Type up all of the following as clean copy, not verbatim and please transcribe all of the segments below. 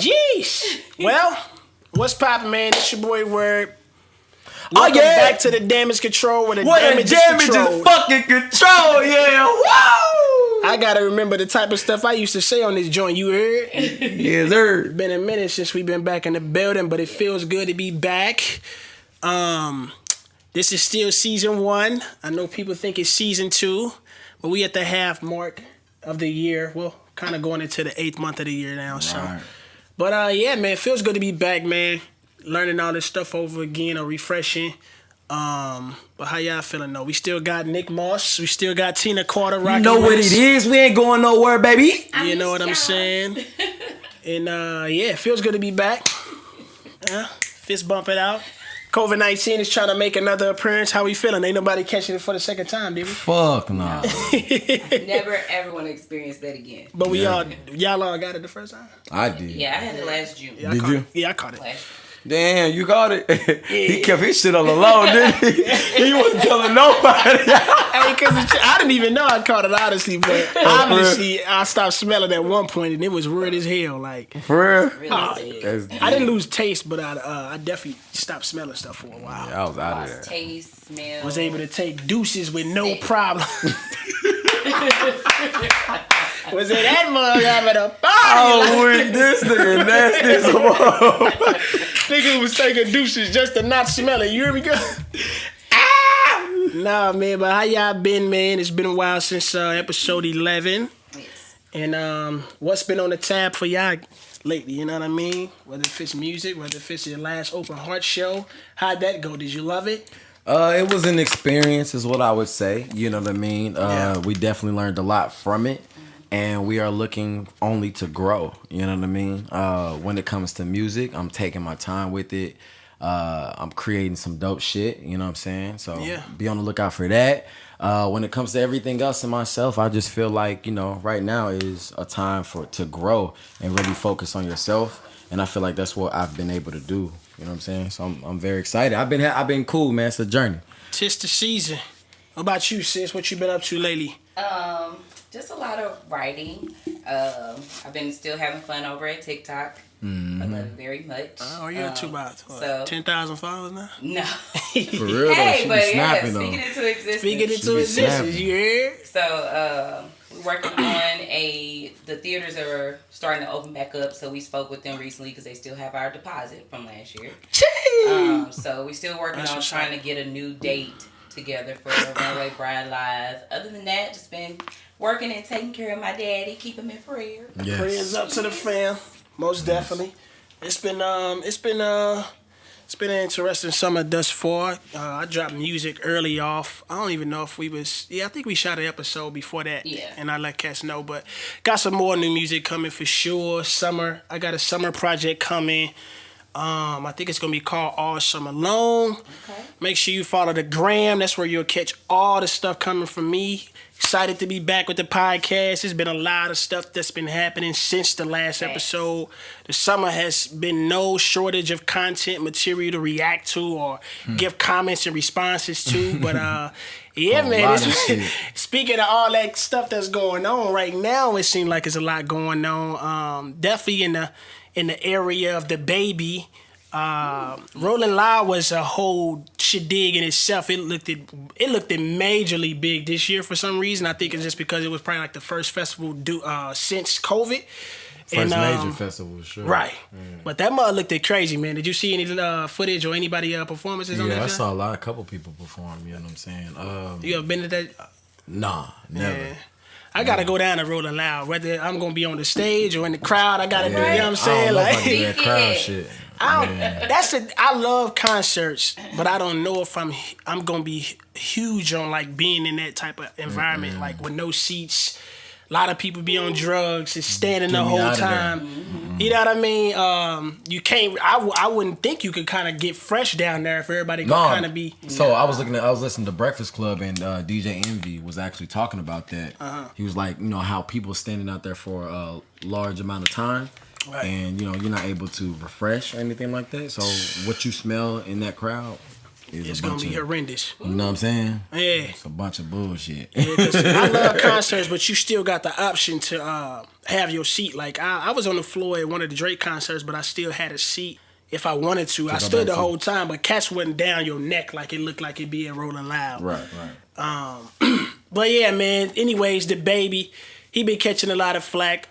Jeez. Well, what's poppin', man? It's your boy Word. Welcome back to the damage control where the damage is fucking control, yeah. Woo! I gotta remember the type of stuff I used to say on this joint, you heard? Yes, sir. Been a minute since we've been back in the building, but it feels good to be back. This is still season 1. I know people think it's season 2, but we at the half mark of the year. Well, kind of going into the 8th month of the year now, so. Right. But yeah, man, it feels good to be back, man. Learning all this stuff over again or refreshing. But how y'all feeling though? We still got Nick Moss. We still got Tina Carter rocking. You know what it is? We ain't going nowhere, baby. You know what I'm saying? And yeah, it feels good to be back. Fist bump it out. COVID-19 is trying to make another appearance. How we feeling? Ain't nobody catching it for the second time, did we? Fuck no. Never ever want to experience that again. But y'all all got it the first time? I did. Yeah, I had it last June. Yeah, Did you? Yeah, I caught it. Damn, you got it. He kept his shit on the low, didn't he? He wasn't telling nobody. Hey, cause I didn't even know I caught it honestly, but obviously I stopped smelling at one point and it was weird as hell. Like For real? Really I didn't lose taste, but I definitely stopped smelling stuff for a while. Yeah, I was out of there. Taste, smell. Was able to take deuces with no problem. Was it that mug having a party? Oh, wait, this nigga nasty as a motherfucker. Nigga was taking deuces just to not smell it. You hear me go? Nah, man, but how y'all been, man? It's been a while since episode 11. Yes. And what's been on the tab for y'all lately, you know what I mean? Whether if it's music, whether if it's your last open heart show. How'd that go? Did you love it? It was an experience is what I would say. You know what I mean? Yeah. We definitely learned a lot from it. And we are looking only to grow. You know what I mean? When it comes to music, I'm taking my time with it. I'm creating some dope shit. You know what I'm saying? So be on the lookout for that. When it comes to everything else in myself, I just feel like, you know, right now is a time to grow and really focus on yourself. And I feel like that's what I've been able to do. You know what I'm saying? So I'm very excited. I've been cool, man. It's a journey. 'Tis the season. What about you, sis? What you been up to lately? Just a lot of writing. I've been still having fun over at TikTok. I love it very much. Oh, you're at about 10,000 followers now? No. For real, Hey, though. but yeah, Snapping, speaking into existence. Speaking into existence, you heard? So we're working on the theaters are starting to open back up. So we spoke with them recently because they still have our deposit from last year. So we still working on trying to get a new date together for the Runway Bride Live. Other than that, just been working and taking care of my daddy, keep him in prayer. Yes. Prayers up to the fam, most definitely. It's been an interesting summer thus far. I dropped music early off. I don't even know if I think we shot an episode before that. Yeah. And I let cats know, but got some more new music coming for sure. Summer, I got a summer project coming. I think it's gonna be called All Summer Long. Okay. Make sure you follow the gram. That's where you'll catch all the stuff coming from me. Excited to be back with the podcast. There's been a lot of stuff that's been happening since the last episode. The summer has been no shortage of content material to react to or give comments and responses to. But yeah, man. Speaking of all that stuff that's going on right now, it seems like there's a lot going on. Definitely in the area of the baby. Rolling Loud was a whole dig in itself. It looked majorly big this year for some reason. I think it's just because it was probably like the first festival since COVID. First major festival, sure. Right. But that mother looked crazy, man. Did you see any footage or anybody performances on that? Yeah, I saw a couple people perform, you know what I'm saying? You ever been to that? Nah, never. Yeah. I gotta go down to Rolling Loud. Whether I'm gonna be on the stage or in the crowd, I gotta do, you know what I'm saying? I don't know if I do that crowd shit. I love concerts, but I don't know if I'm gonna be huge on like being in that type of environment, like with no seats. A lot of people be on drugs and standing the whole time. You know what I mean? You can't. I wouldn't think you could kind of get fresh down there if everybody could kind of be. So I was listening to Breakfast Club and DJ Envy was actually talking about that. He was like, you know, how people standing out there for a large amount of time. Right. And you know you're not able to refresh or anything like that. So what you smell in that crowd, It's gonna be horrendous. You know what I'm saying? Yeah. It's a bunch of bullshit. Yeah, 'cause I love concerts, but you still got the option to have your seat. Like I was on the floor at one of the Drake concerts, but I still had a seat if I wanted to. I stood the whole time, but cats wasn't down your neck like it looked like it being Rolling Loud. Right. But yeah, man. Anyways, the baby, he been catching a lot of flack.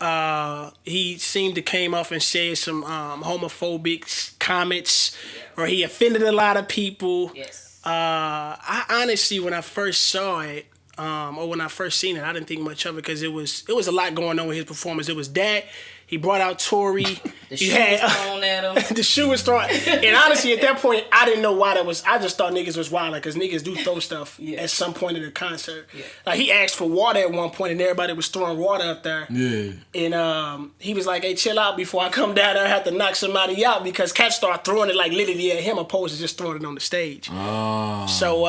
He seemed to came off and said some homophobic comments, or he offended a lot of people. Yes. I honestly, when I first saw it, or when I first seen it, I didn't think much of it because it was a lot going on with his performance. It was that. He brought out Tory. The shoe was thrown at him. The shoe was thrown. And honestly, at that point, I didn't know why that was. I just thought niggas was wilding because niggas do throw stuff at some point in the concert. Yeah. Like, he asked for water at one point and everybody was throwing water up there. Yeah. And he was like, hey, chill out before I come down there and have to knock somebody out, because cats start throwing it like literally at him opposed to just throwing it on the stage. Oh. So,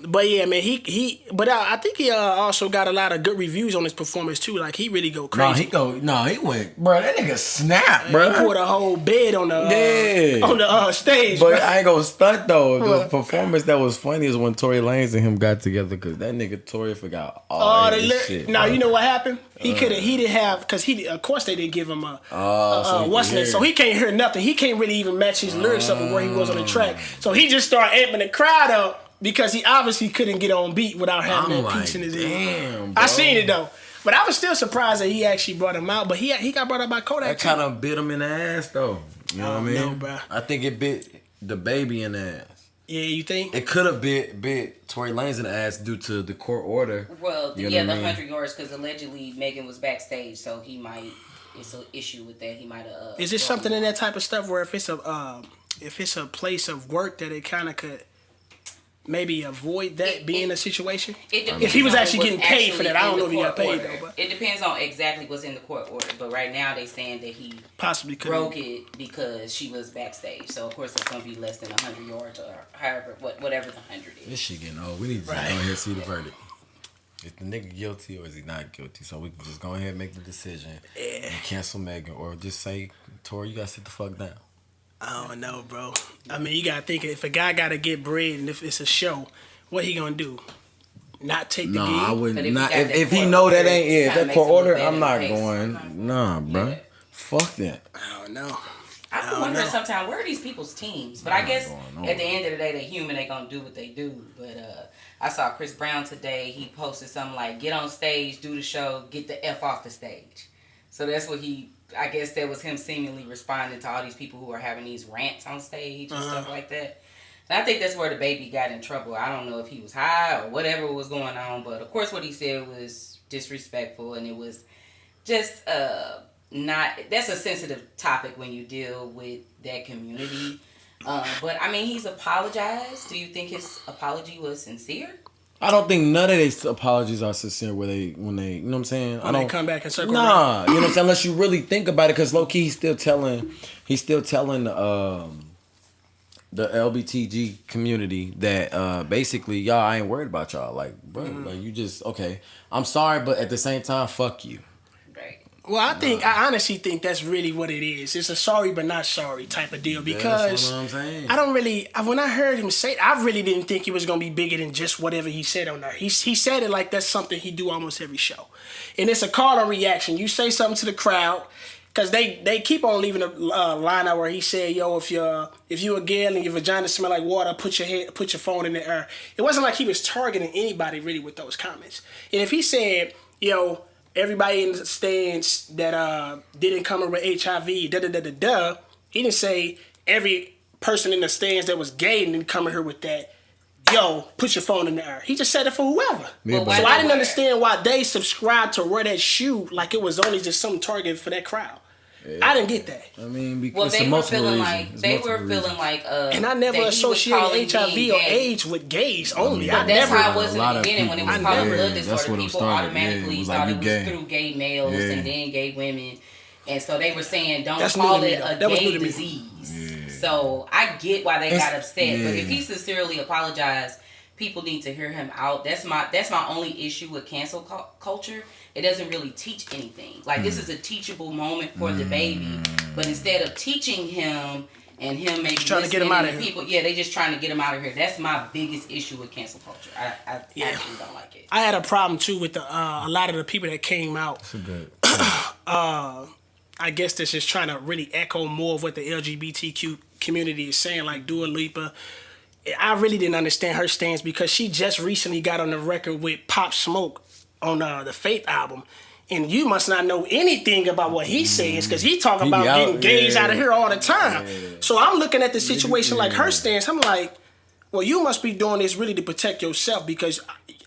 but yeah, man, but I think he also got a lot of good reviews on his performance too. Like, he really go crazy. He went, bro. That nigga snap, bro. He poured a whole bed on the stage. But I ain't gonna stunt though. The performance that was funny is when Tory Lanez and him got together, because that nigga Tory forgot all that shit. Now you know what happened? He didn't have, because of course they didn't give him so he can't hear nothing. He can't really even match his lyrics up with where he was on the track. So he just started amping the crowd up because he obviously couldn't get on beat without having that piece in his ear. I seen it though. But I was still surprised that he actually brought him out. But he got brought up by Kodak. That kind of bit him in the ass, though. You know what I mean? No, bro. I think it bit the baby in the ass. Yeah, you think? It could have bit Tory Lanez in the ass due to the court order. Well, the 100 yards, because allegedly Megan was backstage, so it's an issue with that. He might have. Is it something in that type of stuff where if it's a place of work that it kind of could maybe avoid that being a situation? If he was actually getting paid for that, I don't know if he got paid though. But it depends on exactly what's in the court order. But right now they saying that he possibly broke it because she was backstage. So of course it's gonna be less than 100 yards or however whatever the 100 is. This shit getting old. We need to just go ahead and see the verdict. Is the nigga guilty or is he not guilty? So we can just go ahead and make the decision and cancel Megan, or just say, Tori, you gotta sit the fuck down. I don't know, bro. I mean, you gotta think, if a guy gotta get bread and if it's a show, what he gonna do? Not take the gig? I wouldn't. If he know that ain't that court order, I'm not going. Nah, bro. Yeah. Fuck that. I don't know. I be wondering sometimes, where are these people's teams? But I guess at the end of the day, they're human. They gonna do what they do. But I saw Chris Brown today. He posted something like, "Get on stage, do the show, get the F off the stage." So that's what I guess that was him seemingly responding to all these people who are having these rants on stage and stuff like that. And I think that's where the baby got in trouble. I don't know if he was high or whatever was going on, but of course what he said was disrespectful, and it was just that's a sensitive topic when you deal with that community. But I mean, he's apologized. Do you think his apology was sincere? I don't think none of these apologies are sincere when they, you know what I'm saying? When they come back and circle around. You know what I'm saying? Unless you really think about it, because low key he's still telling the LBTG community that basically, y'all, I ain't worried about y'all. Like, bro, like, you just, okay, I'm sorry, but at the same time, fuck you. Well, I honestly think that's really what it is. It's a sorry but not sorry type of deal, because what I'm saying. I don't really, when I heard him say it, I really didn't think it was going to be bigger than just whatever he said on there. He said it like that's something he do almost every show. And it's a call on reaction. You say something to the crowd, because they keep on leaving a line out where he said, yo, if you a girl and your vagina smell like water, put your phone in the air. It wasn't like he was targeting anybody really with those comments. And if he said, yo, everybody in the stands that didn't come in with HIV, he didn't say every person in the stands that was gay and didn't come in here with that, yo, put your phone in the air. He just said it for whoever. Yeah, so I didn't understand why they subscribed to wear that shoe like it was only just some target for that crowd. Yeah. I didn't get that. I mean, because they were feeling like and I never associated HIV or AIDS with gays only. That's how it was in the beginning when it was called blood disorder. People automatically thought it was through gay males and then gay women, and so they were saying don't call it a gay disease. So I get why they got upset, but if he sincerely apologized, people need to hear him out. That's my only issue with cancel culture. It doesn't really teach anything. Like, this is a teachable moment for the baby. But instead of teaching him, and him maybe just trying to get him out of here. People, yeah, they just trying to get him out of here. That's my biggest issue with cancel culture. I actually don't like it. I had a problem too with a lot of the people that came out. That's a good. I guess this is trying to really echo more of what the LGBTQ community is saying, like Dua Lipa. I really didn't understand her stance because she just recently got on the record with Pop Smoke on the Faith album. And you must not know anything about what he says because he talk about getting gays out of here all the time. Yeah. So I'm looking at the situation like her stance. I'm like, well, you must be doing this really to protect yourself because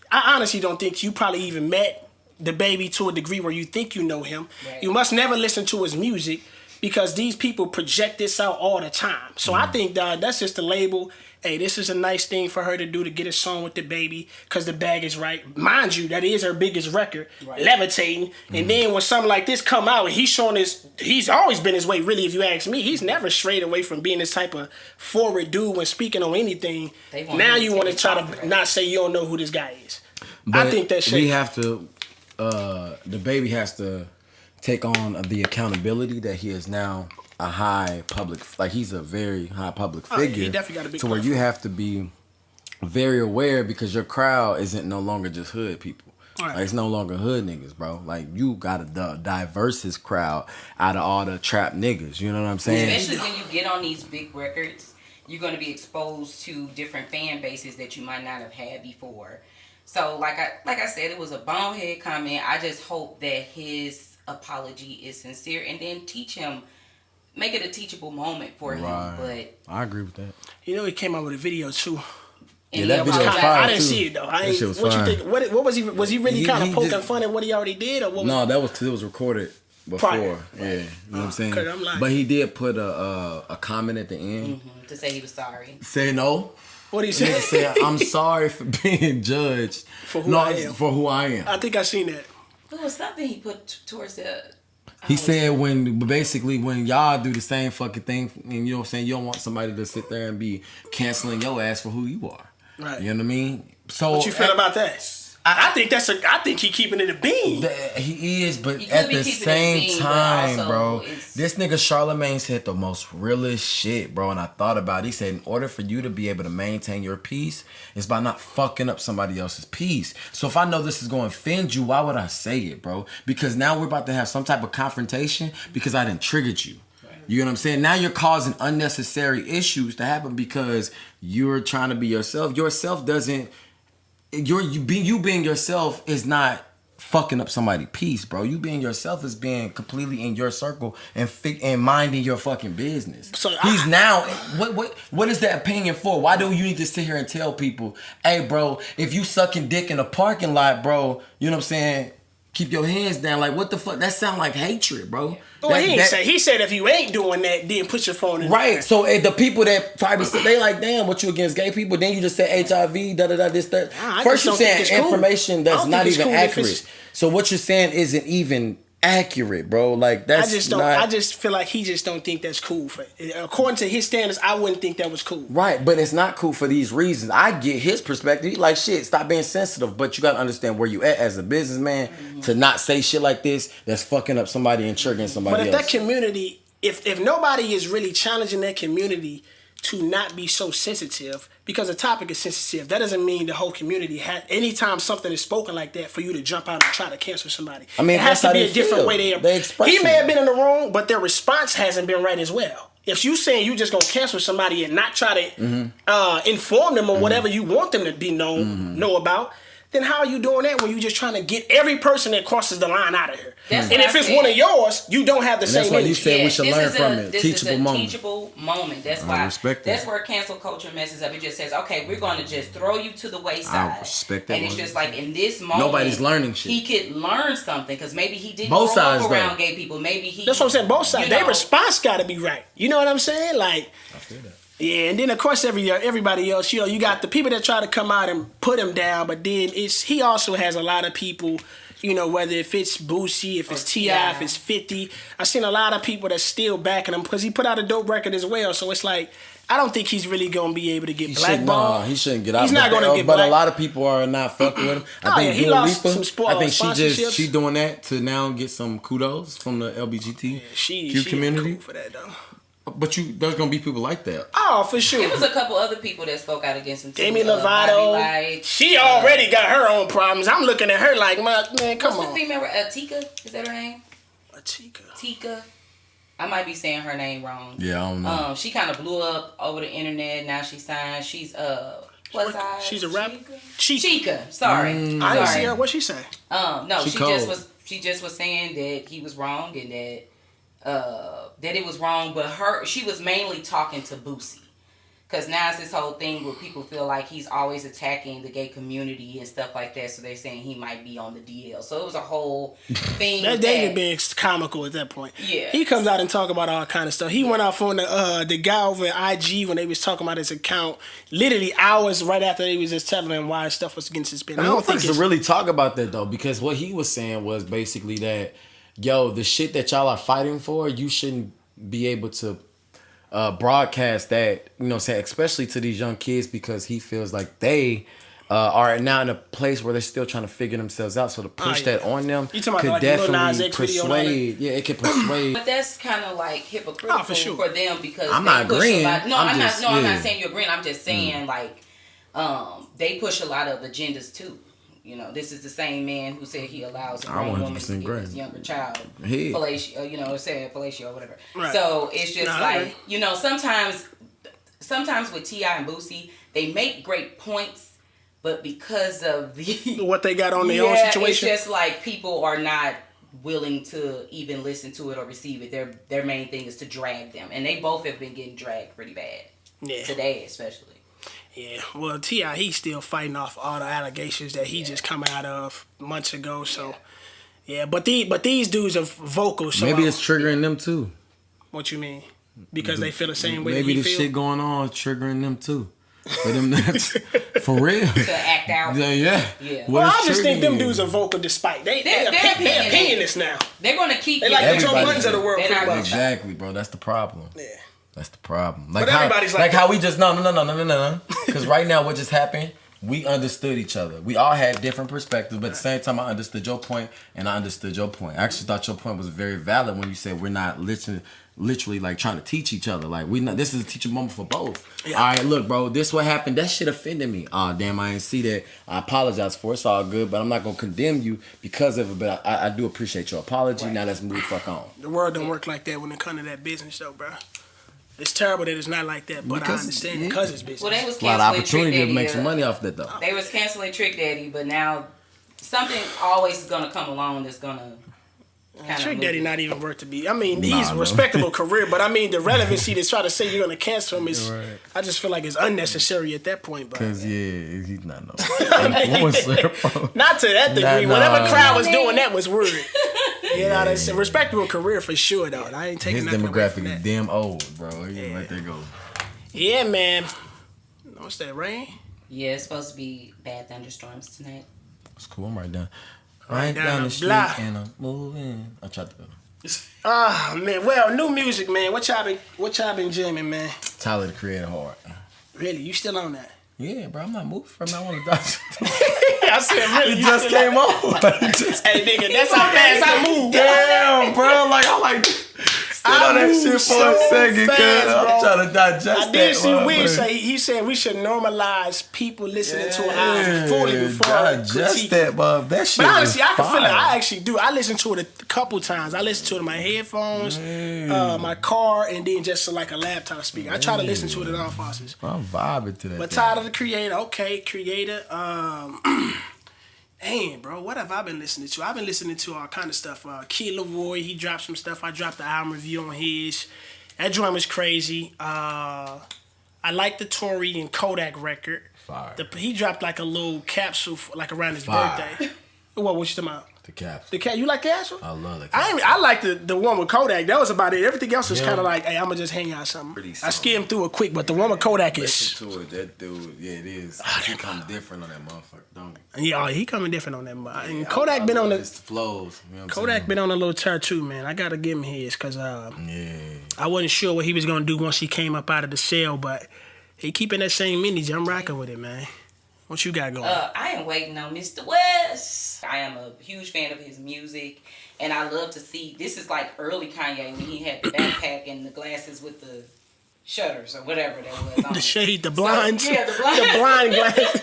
I honestly don't think you probably even met the baby to a degree where you think you know him. Right. You must never listen to his music because these people project this out all the time. So I think that's just the label. Hey, this is a nice thing for her to do to get a song with the baby because the bag is right. Mind you, that is her biggest record, Levitating. And then when something like this come out and he's showing he's always been his way, really, if you ask me. He's never strayed away from being this type of forward dude when speaking on anything. Now you want to try to not say you don't know who this guy is. But I think that shit. We have to, the baby has to take on the accountability that he is now a high public, like he's a very high public figure. He definitely got a big to where you have to be very aware because your crowd isn't no longer just hood people. Right. Like, it's no longer hood niggas, bro. Like you got a diversest crowd out of all the trap niggas. You know what I'm saying? Especially when you get on these big records, you're going to be exposed to different fan bases that you might not have had before. So like I said, it was a bonehead comment. I just hope that his apology is sincere and then make it a teachable moment for him. But I agree with that. You know, he came out with a video too. Yeah, that video was fire. I didn't see it though. That shit was fire. You think? What was he? Was he really kind of poking fun at what he already did, or what? No, that was because it was recorded before. Prior. Yeah, you know what I'm saying. But he did put a comment at the end to say he was sorry. Say no. What he said? Say I'm sorry for being judged for who I am. I think I seen that. It was something he put towards the. He said when y'all do the same fucking thing, and you know what I'm saying, you don't want somebody to sit there and be canceling your ass for who you are. Right. You know what I mean? So what you feel about that? I think he keeping it a bean. He is, but at the same time, bro, this nigga Charlamagne said the most realest shit, bro. And I thought about it. He said, in order for you to be able to maintain your peace, it's by not fucking up somebody else's peace. So if I know this is going to offend you, why would I say it, bro? Because now we're about to have some type of confrontation because I done triggered you. You know what I'm saying? Now you're causing unnecessary issues to happen because you're trying to be yourself. Yourself doesn't. You being yourself is not fucking up somebody's peace, bro. You being yourself is being completely in your circle and minding your fucking business. So he's now what is that opinion for? Why do you need to sit here and tell people, hey, bro, if you sucking dick in a parking lot, bro, you know what I'm saying? Keep your hands down. Like, what the fuck? That sound like hatred, bro. Well, he said if you ain't doing that, then put your phone in. Right. So the people that probably say, they like, damn, what you against gay people? Then you just say HIV, this, that. First you're saying information that's not even accurate. So what you're saying isn't even accurate, bro. Like that's I just feel like he just don't think that's cool. According to his standards, I wouldn't think that was cool. Right, but it's not cool for these reasons. I get his perspective. He like, shit, stop being sensitive. But you gotta understand where you at as a businessman to not say shit like this that's fucking up somebody and triggering somebody else. But if that community, if nobody is really challenging that community to not be so sensitive, because the topic is sensitive, that doesn't mean the whole community has. Anytime something is spoken like that, for you to jump out and try to cancel somebody, I mean, it has to be a different way they express. He may have been in the wrong, but their response hasn't been right as well. If you saying you just gonna cancel somebody and not try to inform them on whatever you want them to be know about, then how are you doing that when you just trying to get every person that crosses the line out of here? And if it's one of yours, you don't have the same energy. That's why you said we should learn from it. Teachable moment. That's why. That's where cancel culture messes up. It just says, okay, we're going to just throw you to the wayside. I respect that. And it's just like in this moment, nobody's learning shit. He could learn something because maybe he didn't grow up around gay people. Maybe he. That's what I'm saying. Both sides. Their response got to be right. You know what I'm saying? Like. I feel that. Yeah, and then of course everybody else, you got the people that try to come out and put him down, but then he also has a lot of people, whether if it's Boosie, if it's T.I., if it's 50. I've seen a lot of people that's still backing him because he put out a dope record as well. So it's like, I don't think he's really going to be able to get blackballed. He shouldn't get out. He's not going to get blackballed. But a lot of people are not fucking with him. I think Dua Lipa, I think she doing that to now get some kudos from the LGBTQ community. Cool for that though. But there's gonna be people like that. Oh, for sure. There was a couple other people that spoke out against him too. Demi Lovato. She already got her own problems. I'm looking at her like, man, come on. What's the female? Tika? Is that her name? Tika. I might be saying her name wrong. Yeah, I don't know. She kind of blew up over the internet. Now she's signed. She's what size? She's a rapper. Chica. Sorry. I didn't see her. What'd she say? No, she just was saying that he was wrong and that it was wrong, but she was mainly talking to Boosie. Because now it's this whole thing where people feel like he's always attacking the gay community and stuff like that, so they're saying he might be on the DL. So it was a whole thing. That David being comical at that point. Yeah. He comes out and talk about all kind of stuff. He went off on the guy over at IG when they was talking about his account, literally hours right after they was just telling him why stuff was getting suspended. I don't think to really talk about that though, because what he was saying was basically that, yo, the shit that y'all are fighting for, you shouldn't be able to broadcast that, you know what I'm saying, especially to these young kids, because he feels like they are now in a place where they're still trying to figure themselves out. So to push that on them could like definitely persuade. Yeah, it can persuade. But that's kind of like hypocritical for them because I'm not agreeing. I'm not saying you're agreeing. I'm just saying like they push a lot of agendas too. You know, this is the same man who said he allows a grown woman to give his younger child fellatio, fellatio or whatever. Right. So it's just you know, sometimes with T.I. and Boosie, they make great points, but because of what they got on their own situation, it's just like people are not willing to even listen to it or receive it. Their main thing is to drag them, and they both have been getting dragged pretty bad. Yeah. Today, especially. Yeah, well, T.I., he's still fighting off all the allegations that he just come out of months ago. So, yeah, but these dudes are vocal. So maybe it's triggering them too. What you mean? Because they feel the same way. Maybe the shit going on is triggering them too. For them, for real. To act out. Yeah. Well, I just think them dudes are vocal despite they're opinionless now. They're gonna keep. They like the Joe Buttons of the world. Exactly, bro. That's the problem. Yeah. That's the problem. But everybody's like how we just no. Because right now, what just happened? We understood each other. We all had different perspectives, but at the same time, I understood your point, and I understood your point. I actually thought your point was very valid when you said we're not literally like trying to teach each other. Like this is a teaching moment for both. Yeah. All right, look, bro, this what happened. That shit offended me. Oh, damn, I didn't see that. I apologize for it. It's all good, but I'm not gonna condemn you because of it. But I do appreciate your apology. Right. Now let's move the fuck on. The world don't work like that when it comes to that business, though, bro. It's terrible that it's not like that, but I understand because it's business. Well, they was canceling a lot of opportunity to make some money off that, though. They was canceling Trick Daddy, but now something always is gonna come along that's gonna. Trick Daddy not even worth to be. I mean, he's a respectable career, but I mean, the relevancy to try to say you're gonna cancel him is. Right. I just feel like it's unnecessary at that point. Because he's not no influencer. Not to that degree. Whatever crowd was doing that was weird. You know, that's a respectable career for sure, though. I ain't taking his demographic is damn old, bro. He let that go. Yeah, man. What's that, rain? Yeah, it's supposed to be bad thunderstorms tonight. It's cool. I'm right down. Right down the street and I'm moving. I tried to. Ah, man. Well, new music, man. What y'all been jamming, man? Tyler, the Creator, hard. Really? You still on that? Yeah, bro. I'm not moving from. I want to die. I said, really? It just came on. Hey, nigga, that's how fast I move. Damn, bro. Like I like. Sit on that shit for a second, cuz I'm trying to digest that. I did see Weed say he said we should normalize people listening to an album fully before digest that, bro. That shit. But honestly, I can feel it. I actually do. I listen to it a couple times. I listen to it in my headphones, my car, and then just like a laptop speaker. I try to listen to it at all faucets. I'm vibing to that. But Tyler, the Creator, okay, Creator. Dang, bro, what have I been listening to? I've been listening to all kind of stuff. Kid Leroy, he dropped some stuff. I dropped the album review on his. That joint was crazy. I like the Tory and Kodak record. Fire. He dropped like a little capsule like around his birthday. What you talking about? The capsule. You like capsule? I love the capsule. I like the one with Kodak. That was about it. Everything else was kind of like, hey, I'm gonna just hang out something. I skimmed through it quick, but the one with Kodak is. Listen to it, that dude. Yeah, it is. He come different on that motherfucker, don't he? Yeah, he coming different on that. And Kodak been on the flows. You know Kodak been on a little tear too, man. I gotta give him his because I wasn't sure what he was gonna do once he came up out of the cell, but he keeping that same energy. I'm rocking with it, man. What you got going? I am waiting on Mr. West. I am a huge fan of his music, and I love to see. This is like early Kanye when he had the backpack and the glasses with the shutters or whatever that was. On the shade, the blinds. So, yeah, the blinds. The blind glasses.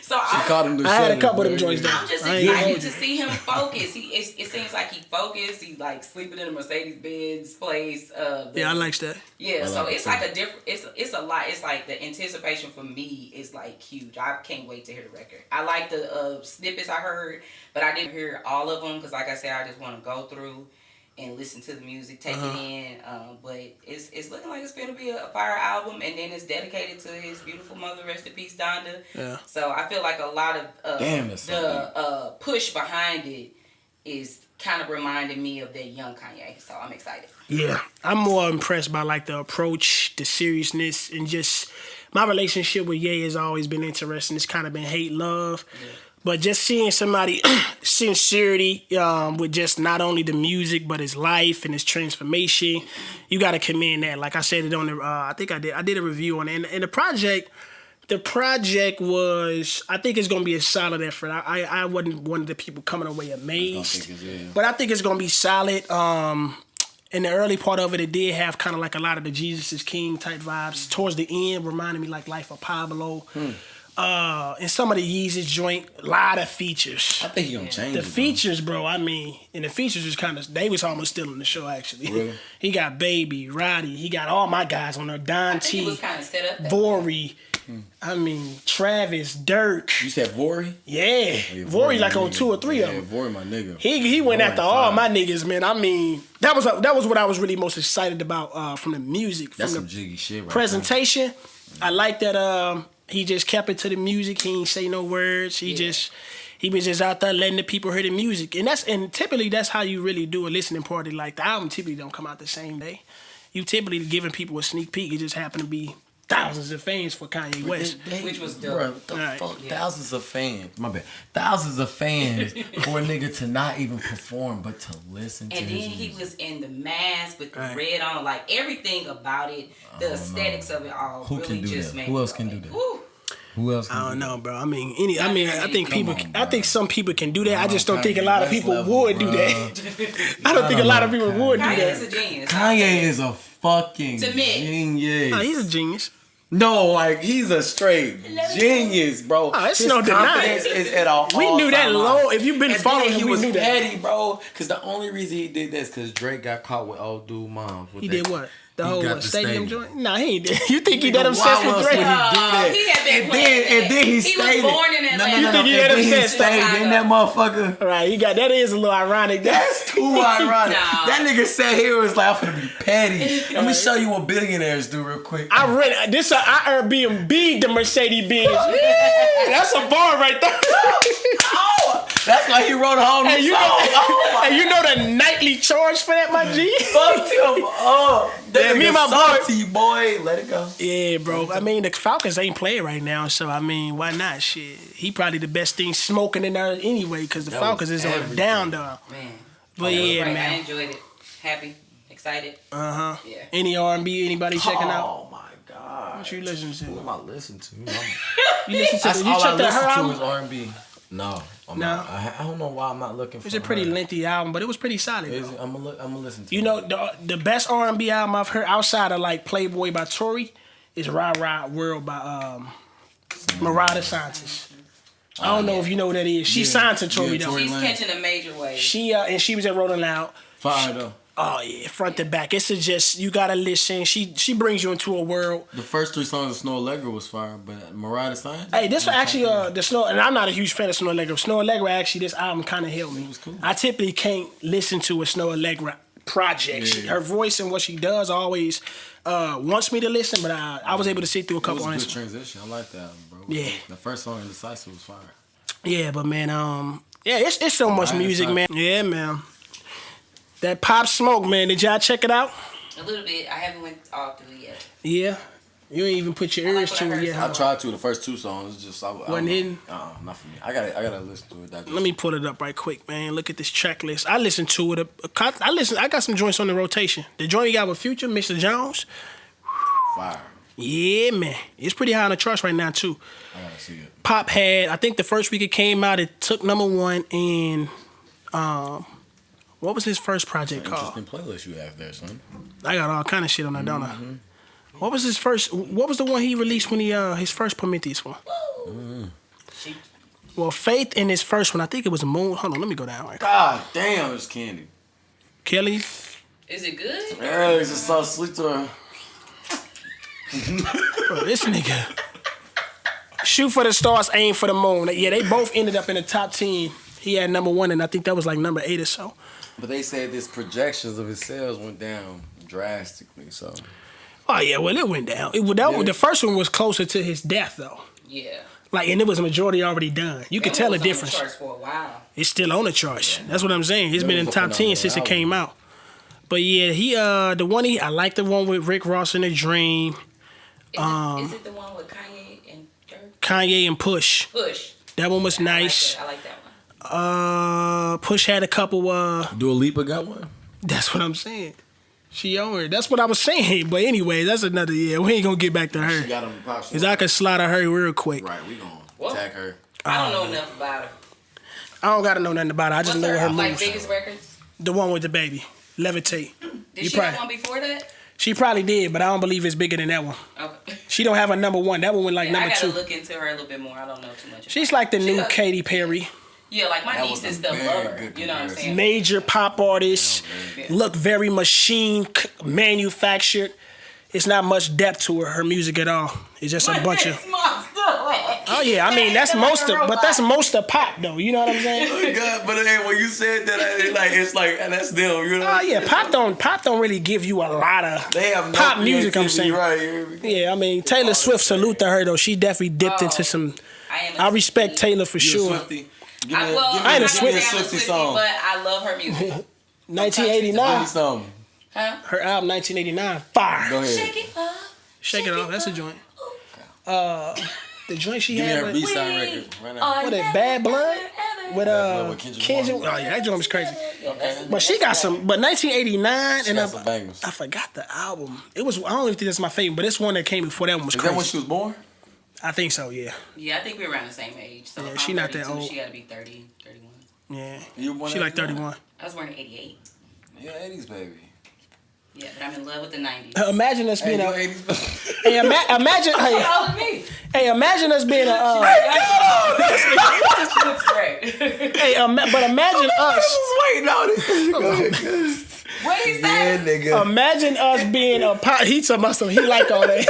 So I had a couple of them joints down. I'm just excited to see him focus. It seems like he focused. He like sleeping in a Mercedes-Benz place. Yeah, I like that. Yeah, so it's like a different. It's a lot. It's like the anticipation for me is like huge. I can't wait to hear the record. I like the snippets I heard, but I didn't hear all of them because, like I said, I just want to go through and listen to the music, take it in. But it's looking like it's going to be a fire album, and then it's dedicated to his beautiful mother, rest in peace, Donda. Yeah. So I feel like a lot of the push behind it is kind of reminding me of that young Kanye. So I'm excited. Yeah, I'm more impressed by like the approach, the seriousness, and just my relationship with Ye has always been interesting. It's kind of been hate-love. Yeah. But just seeing somebody sincerity with just not only the music but his life and his transformation, you got to commend that. Like I said it on the, I think I did a review on it. And the project was, I think it's gonna be a solid effort. I wasn't one of the people coming away amazed, but I think it's gonna be solid. In the early part of it, it did have kind of like a lot of the Jesus is King type vibes. Towards the end, reminded me like Life of Pablo. And some of the Yeezus joint, a lot of features. I think he gonna change the features, bro. I mean, and the features was kind of, they was almost still in the show actually. Really? He got Baby, Roddy, he got all my guys on there. Don T, he was kind of set up. Vori, I mean Travis, Dirk. You said Vori? Yeah, Vori like on 2 or 3 of them. Yeah, Vori my nigga. He went after all my niggas, man. I mean, that was what I was really most excited about from the music, from That's the some jiggy shit right presentation. There. I like that. He just kept it to the music. He ain't say no words. He was just out there letting the people hear the music. And typically that's how you really do a listening party. Like the album typically don't come out the same day. You typically giving people a sneak peek. It just happened to be thousands of fans for Kanye West. Which was dope. Bro, what the fuck? Yeah. Thousands of fans. My bad. Thousands of fans for a nigga to not even perform, but to listen to his music. And then he was in the mask with the red on. Like, everything about it, the aesthetics of it all really just made it. Who else can do that? Who else? I don't know, bro. I mean, I think some people can do that. I just don't think a lot of people would do that. I don't think a lot of people would do that. Kanye is a genius. Kanye is a fucking genius. Nah, he's a genius. No, like he's a straight genius, bro. Oh, it's no denying. Is at all. We knew that low. If you've been following him, he we was knew petty, that. bro. Because the only reason he did this because Drake got caught with old dude mom. He did what? The whole stadium joint? Nah, he ain't. You think he that obsessed Why with else Drake? would he do that? He had been playing. And then he was born in Atlanta. You think he had obsessed? In that motherfucker. Right, he got that is a little ironic. That's too ironic. No. That nigga said he was like, I'm gonna be petty. Let me show you what billionaires do real quick. I read this. I Airbnb the Mercedes Benz. That's a bar right there. Oh, that's why he wrote a whole new song. And you know the nightly charge for that, my G? Fucked him up. Yeah, me and my boy, let it go. Yeah, bro. I mean, the Falcons ain't playing right now, so I mean, why not? Shit, he probably the best thing smoking in there anyway, because the Falcons is on the down dog. Man, but yeah, right. man, I enjoyed it. Happy, excited. Yeah. Any R&B? Anybody checking out? Oh my god. What you listen to? Who am I listening to? You listen to? That's You all I check that her listen to album? is R&B. No, I'm not. I don't know why I'm not looking for It's a pretty lengthy album, but it was pretty solid. I'm gonna listen to it. You know, the best R&B album I've heard outside of like Playboy by Tory is Rah Rah World by Mariah Santos. I don't know if you know what that is. She signed to Tory though. She's catching a major wave. And she was at Rolling Loud. Fire though. Oh yeah, front to back. It's just you gotta listen. She brings you into a world. The first 3 songs of Snow Allegra was fire, but Mariah Science. Hey, this was actually the Snow, and I'm not a huge fan of Snow Allegra. Snow Allegra actually, this album kind of held me. It was cool. I typically can't listen to a Snow Allegra project. Yeah. Her voice and what she does always wants me to listen, but I was able to sit through a couple. It was a good transition. I like that album, bro. Yeah. The first song, Indecisive, was fire. Yeah, but man, it's so much music, man. Yeah, man. That Pop Smoke, man. Did y'all check it out? A little bit. I haven't went all through it yet. Yeah. You ain't even put your ears to it yet. I tried to. The first 2 songs, just wasn't hitting. Not for me. I gotta listen to it. Let me pull it up right quick, man. Look at this track list. I listened to it. I got some joints on the rotation. The joint you got with Future, Mr. Jones. Fire. Yeah, man. It's pretty high on the charts right now, too. I gotta see it. Pop had, I think the first week it came out, it took #1 in, what was his first project called? Interesting playlist you have there, son. I got all kind of shit on that, don't I? What was the one he released when he, his first Prometheus one? Well, Faith in his first one, I think it was Moon. Hold on, let me go down. Right. God damn, it's Candy. Kelly. Is it good? Yeah, it's just so sweet to her. Bro, this nigga. Shoot for the stars, aim for the moon. Yeah, they both ended up in the top 10. He had #1, and I think that was like #8 or so. But they said this projections of his sales went down drastically, so. Oh, yeah, well, it went down. The first one was closer to his death, though. Yeah. Like, and it was a majority already done. You could tell the difference. On the charts for a while. It's still on the charts. That's what I'm saying. It's been in the top 10 since it came out. But yeah, I like the one with Rick Ross and The Dream. Is it the one with Kanye and Dirk? Kanye and Push. Push. That one was nice. I like that one. Push had a couple. Dua Lipa got one? That's what I'm saying. She on her. That's what I was saying. But anyway, that's another. Yeah, we ain't gonna get back to her. She got him Cause I could slaughter her real quick. Right, we gonna attack her. I don't know enough about her. I don't gotta know nothing about her. I just know her like moves. biggest records? The one with the baby, Levitate. Did she have one before that? She probably did, but I don't believe it's bigger than that one. Okay. She don't have a #1. That one went like #2. I gotta look into her a little bit more. I don't know too much. She's like the new Katy Perry. Yeah, like my niece and stuff love her. You know what I'm saying? Major pop artists, look very machine manufactured. It's not much depth to her music at all. It's just a bunch of. Oh yeah, I mean that's most of pop though. You know what I'm saying? Oh God, but when you said that, it's like that's them. You know? Oh yeah, pop don't really give you a lot of they have no pop music. I'm saying, right? Yeah, I mean Taylor Swift, salute to her though. She definitely dipped into some. I respect Taylor for sure. I ain't a Swiftie song, but I love her music. 1989. Huh? Her album 1989, fire. Go ahead. Shake it off. That's a joint. The joint she had with B-side record right now. What that Bad Blood with Kendrick. Oh yeah, that joint was crazy. Okay. But she got some. But 1989 and I forgot the album. It was. I don't even think that's my favorite, but it's one that came before that one was crazy. Is that when she was born? I think so. Yeah. Yeah, I think we're around the same age. So yeah, she not that old. She got to be 30, 31. Yeah. She like 31. I was born in 88. Yeah, 80s baby. Yeah, but I'm in love with the 90s. Imagine us being imagine. Hey, imagine us being a. But imagine us. Wait, no. What he say? Nigga. Imagine us being a pot. He talking about something. He like all that.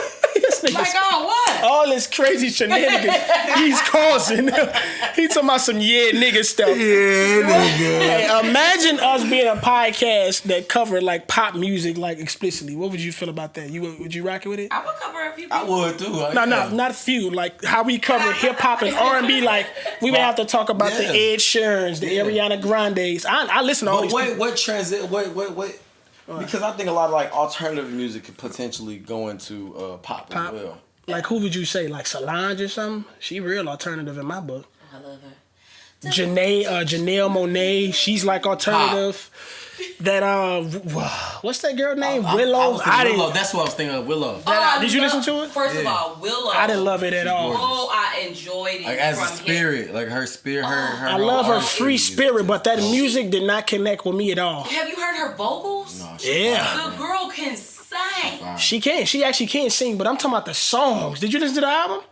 Like on what? All this crazy shenanigans he's causing. He talking about some nigga stuff. Yeah, nigga. Hey, imagine us being a podcast that covered like pop music like explicitly. What would you feel about that? Would you rock it with it? I would cover a few. I would too. No, not a few. Like how we cover hip hop and R&B. Like we would have to talk about the Ed Sheerans, the Ariana Grandes. I listen to all these. What? Because I think a lot of like alternative music could potentially go into pop as well. Like who would you say? Like Solange or something? She real alternative in my book. I love her. Janelle Monáe, she's like alternative. That what's that girl name? Willow. Willow. That's what I was thinking of. Willow. Did you listen to it? First of all, Willow. I didn't love it at all. Oh, I enjoyed it. Like as a spirit, like her spirit, her. I love her free spirit, but that music did not connect with me at all. Have you heard her vocals? No, yeah. The girl can sing. She can. She actually can sing, but I'm talking about the songs. Did you listen to the album?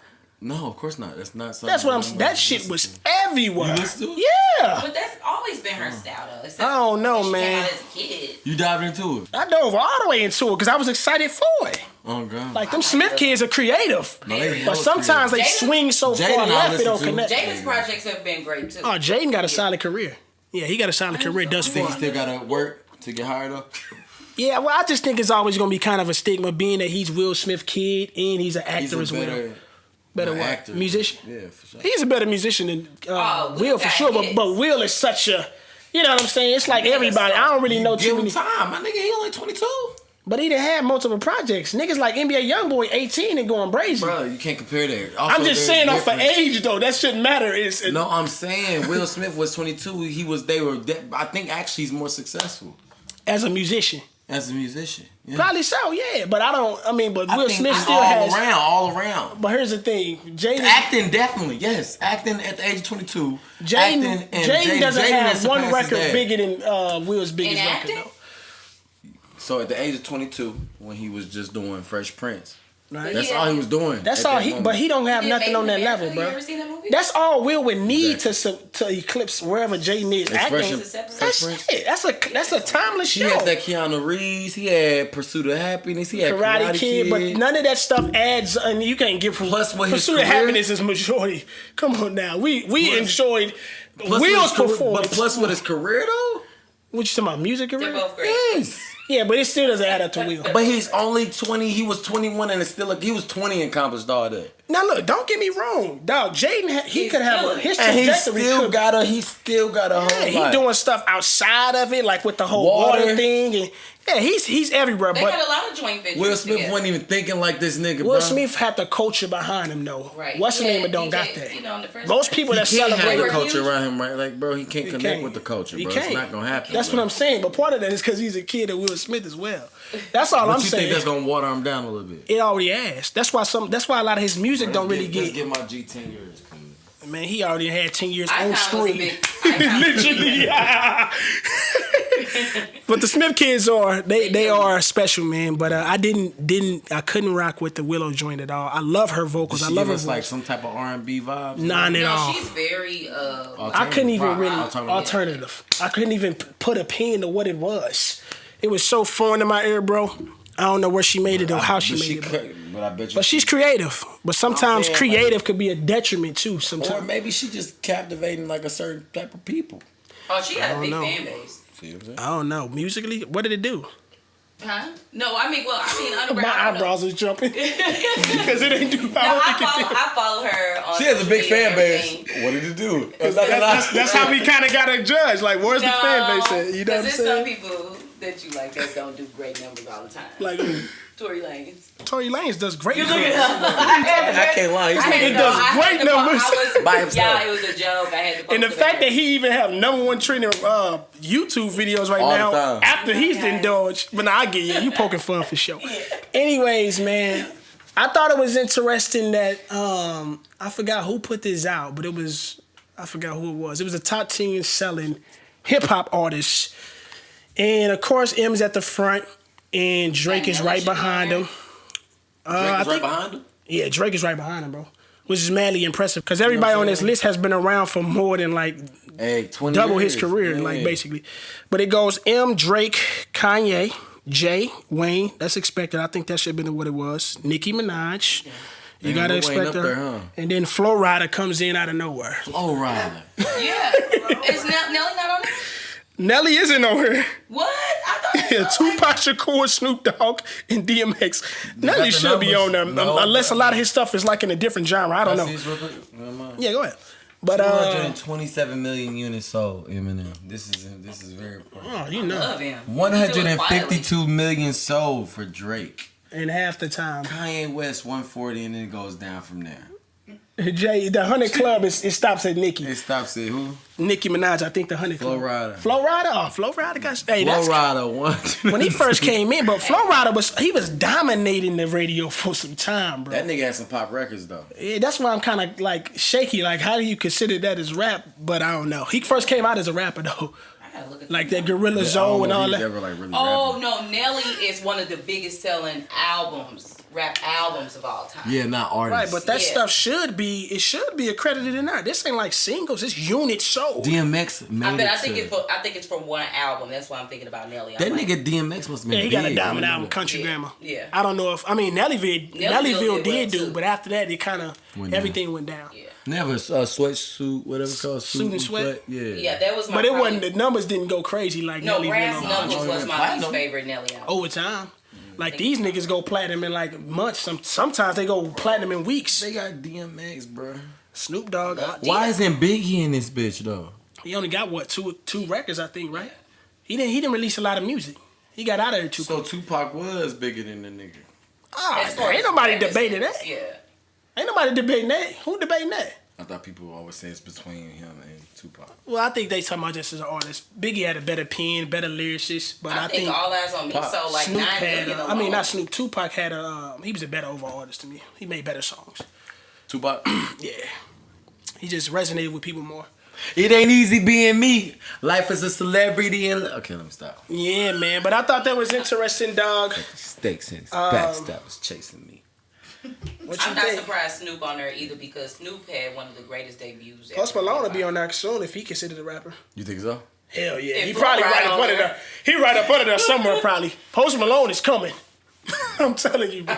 No, of course not. That's not something. That's what I'm. That shit was everywhere. You listened to it? Yeah. But that's always been her style, though. I don't know, man. As a kid. You dived into it. I dove all the way into it because I was excited for it. Oh God. Like them Smith kids are creative, but sometimes they swing so far left it don't connect. Jaden's projects have been great too. Oh, Jaden got a solid career. Yeah, he got a solid career thus far. He still gotta work to get hired up. Yeah, well, I just think it's always gonna be kind of a stigma, being that he's Will Smith kid and he's an actor as well. Better what? Actor. Musician? Yeah, for sure. He's a better musician than Will for sure, but Will is such a, you know what I'm saying? It's like everybody. I don't really know too many. Give him time. My nigga, he only 22. But he done had multiple projects. Niggas like NBA YoungBoy 18 and going brazy. Bro, you can't compare that. Also, I'm just saying off of age though. That shouldn't matter. No, I'm saying Will Smith was 22. I think actually he's more successful. As a musician. as a musician. Yeah. Probably so, yeah. But but Will Smith still all around. But here's the thing, Jaden. Acting definitely, yes. Acting at the age of 22. Jaden doesn't have one record bigger than Will's biggest record though. So at the age of 22, when he was just doing Fresh Prince. Right. That's all he was doing. That's all but he don't have nothing on that level, bro. You ever seen that movie? That's all Will would need to eclipse wherever Jaden is acting. That's it. That's a timeless show. He had that Keanu Reeves. He had Pursuit of Happiness. He had Karate Kid, but none of that stuff adds. And you can't give Pursuit of Happiness is majority. Come on now, we enjoyed Will's performance. But plus with his career though. What you talking about? Music career? They're both great. Yes. Yeah, but it still doesn't add up to Will. But he's only 20. He was 21 and it's still he was 20 and accomplished all that. Now look, don't get me wrong, dog. Jaden, he could have his trajectory. And he still got a whole. He doing stuff outside of it, like with the whole water thing, and he's everywhere. They had a lot of joint ventures. Will Smith wasn't even thinking like this nigga. Will Smith had the culture behind him though. Right. What's the name? But don't got that. You know, Most people that celebrate have the culture around him, right? Like, bro, he can't connect with the culture, bro. It's not gonna happen. That's what I'm saying. But part of that is because he's a kid of Will Smith as well. That's all I'm saying. You think that's gonna water him down a little bit? It already has. That's why a lot of his music don't really get. Let's give my G 10 years. Man, he already had 10 years on screen. Literally. But the Smith kids they are special, man. But I couldn't rock with the Willow joint at all. I love her vocals. I love her voice. Like some type of R&B vibes. None at all. She's very I couldn't even really alternative. I couldn't even put a pin to what it was. It was so foreign to my ear, bro. I don't know where she made it or how she made it. But I bet you. But she's creative. But sometimes creative could be a detriment too. Sometimes. Or maybe she just captivating like a certain type of people. Oh, she got a big fan base. See what I'm saying? I don't know. Musically, what did it do? Huh? No, underground. My eyebrows is jumping because it ain't do. I follow her on. She has a big fan base. What did it do? That's how we kind of gotta judge. Like, where's the fan base at? You know what I'm saying? There's some people that you like that don't do great numbers all the time. Like Tory Lanez. Tory Lanez does great numbers. I can't lie. He does great numbers. By himself. Yeah, it was a joke. I had to post and the fact that he even have #1 trending YouTube videos right now after he's indulged. But now I get you poking fun for sure. Anyways, man, I thought it was interesting that I forgot who put this out, but I forgot who it was. It was a top 10 selling hip hop artist. And of course, M's at the front, and Drake is right behind him. Drake is right behind him? Yeah, Drake is right behind him, bro. Which is madly impressive because everybody on this list has been around for more than 20 double years. his career, basically. But it goes M, Drake, Kanye, Jay, Wayne. That's expected. I think that should have been what it was. Nicki Minaj. You gotta expect her. There, And then Flo Rida comes in out of nowhere. Flo Rida. Yeah. Is Nelly not on there? Nelly isn't on her. What? I thought Yeah, Tupac Shakur, Snoop Dogg, and DMX. Nelly should be on there, unless a lot of his stuff is like in a different genre. I don't know. Yeah, go ahead. But 227 million units sold. Eminem. This is very important. Oh, you know. Love him. 152 million sold for Drake. In half the time. Kanye West 140, and then it goes down from there. Jay, the 100 Club it stops at Nicki. It stops at who? Nicki Minaj, I think the 100 Club. Flo Rida. Flo Rida? Oh, Flo Rida got... Hey, Flo Rida won. When he first came in, but Flo Rida was dominating the radio for some time, bro. That nigga had some pop records, though. Yeah, that's why I'm kind of shaky. Like, how do you consider that as rap? But I don't know. He first came out as a rapper, though. Like that Gorilla Zoe and all that. No, Nelly is one of the biggest selling rap albums of all time. Yeah, not artists. Right, but that stuff should be accredited in there. This ain't like singles, it's units sold. DMX made I think it's from one album. That's why I'm thinking about Nelly. That nigga DMX must be he got a diamond album, Country Grammar. Yeah. I don't know if Nellyville did do, but after that it kind of everything went down. Yeah. Never sweatsuit, whatever it's called. Suit and sweat. Yeah, that was my. But it wasn't. The numbers didn't go crazy like No, Nellyville. Brass Knuckles was my least favorite Nelly album. Over time. Like these niggas go platinum in like months. Sometimes they go platinum in weeks. They got DMX, bro. Snoop Dogg. Why isn't Biggie in this bitch though? He only got two records, I think, right? He didn't release a lot of music. He got out of there too. So Tupac was bigger than the nigga. Ain't nobody debating that. Yeah. Ain't nobody debating that. Who debating that? I thought people always say it's between him and Tupac. Well, I think they talking about just as an artist. Biggie had a better pen, better lyricist, but I think All Eyes on Me sold like Snoop 9 had. million I mean, alone. not Snoop. Tupac had a. He was a better overall artist to me. He made better songs. Tupac? Yeah, he just resonated with people more. It ain't easy being me. Life is a celebrity and... Okay, let me stop. Yeah, man. But I thought that was interesting, dog. Stakes and backstabbers chasing me. What you I'm not think? surprised Snoop on there either because Snoop had one of the greatest debuts. Post ever. Malone will be on there soon if he considered a rapper. You think so? Hell yeah. If He Flo probably Rida right up on under there. there. He right up under there somewhere probably. Post Malone is coming. I'm telling you, bro.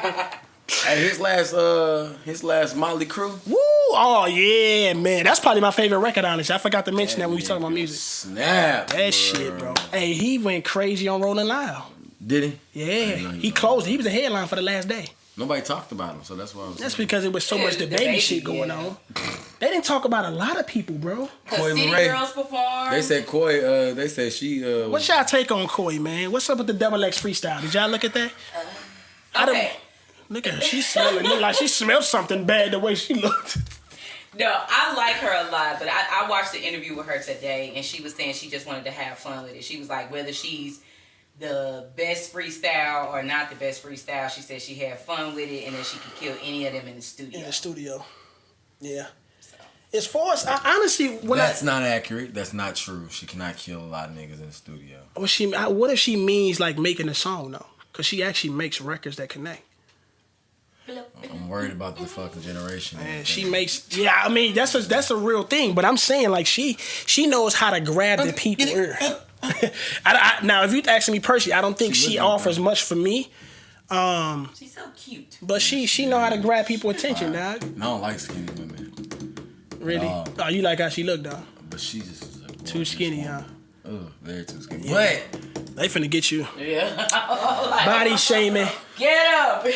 Hey, his last Motley Crue. Woo! Oh yeah, man. That's probably my favorite record, honestly. I forgot to mention that when we talking about music. Snap. That shit, bro. Hey, he went crazy on Rolling Loud. Did he? Yeah. He closed. He was a headline for the last day. Nobody talked about him, so that's why I was That's saying. because it was so much the baby shit going on. They didn't talk about a lot of people, bro. Cause Coi City Leray. Girls performed. They said Koi, they said she What's y'all take on Koi, man? What's up with the Double X freestyle? Did y'all look at that? Okay. Look at her. She's smelling. Look like she smelled something bad the way she looked. No, I like her a lot, but I watched the interview with her today, and she was saying she just wanted to have fun with it. She was like, whether she's the best freestyle or not the best freestyle, she said she had fun with it, and that she could kill any of them in the studio. In the studio. Yeah. As far as, honestly, That's not accurate. That's not true. She cannot kill a lot of niggas in the studio. What if she means like making a song though? Because she actually makes records that connect. I'm worried about the fucking generation. And she makes, I mean that's a real thing. But I'm saying like she knows how to grab the people ear. Now, if you ask me personally, I don't think she offers much for me. She's so cute. But she know how to grab people attention, dog. I don't like skinny women. Really? No. Oh, you like how she look, dog? But she just is a Too skinny, huh? Oh, very too skinny. Yeah. They finna get you. Yeah. Body shaming. Get up.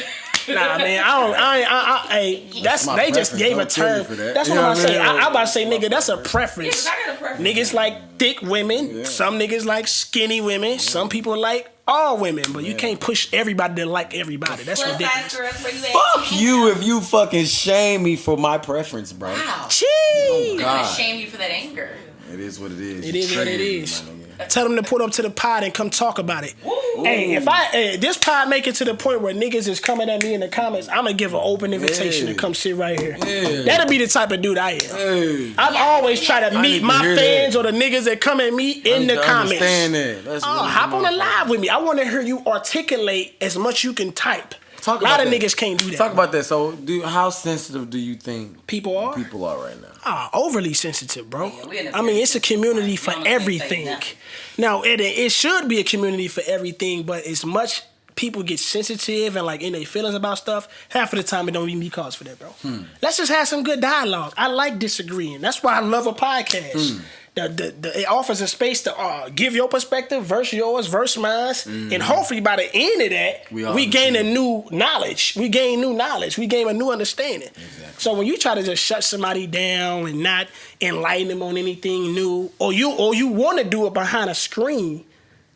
Nah, man, hey, they just gave a Don't kill me term. for that. That's what I'm saying. I'm about to say, nigga, that's a preference. Yeah, I got a preference. Niggas like thick women. Some niggas like skinny women. Some people like all women. But you can't push everybody to like everybody. That's Plus ridiculous. size girls, where you at? Fuck you if you fucking shame me for my preference, bro. Wow. Gee. I'm God. gonna shame you for that anger. It is what it is. It You is what it triggered me, is. my nigga. Tell them to put up to the pod and come talk about it. Ooh. Hey, if this pod make it to the point where niggas is coming at me in the comments, I'm gonna give an open invitation to come sit right here. Yeah. That'll be the type of dude I am. Hey. I've always tried to I meet need to my hear fans that. or the niggas that come at me in the comments. Understand that. That's Oh, really hop on the my live with me. I want to hear you articulate as much you can type. Talk A lot about of that. niggas can't do that. Talk about that. So, how sensitive do you think people are. people are right now? Overly sensitive, bro. Yeah, we in a I mean, it's a community for We don't can't say everything. nothing. Now, it should be a community for everything, but as much people get sensitive and like in their feelings about stuff, half of the time it don't even be cause for that, bro. Let's just have some good dialogue. I like disagreeing. That's why I love a podcast. It offers a space to give your perspective, verse yours, verse mine, and hopefully by the end of that, we gain a new knowledge. We gain new knowledge. We gain a new understanding. Exactly. So when you try to just shut somebody down and not enlighten them on anything new, or you want to do it behind a screen,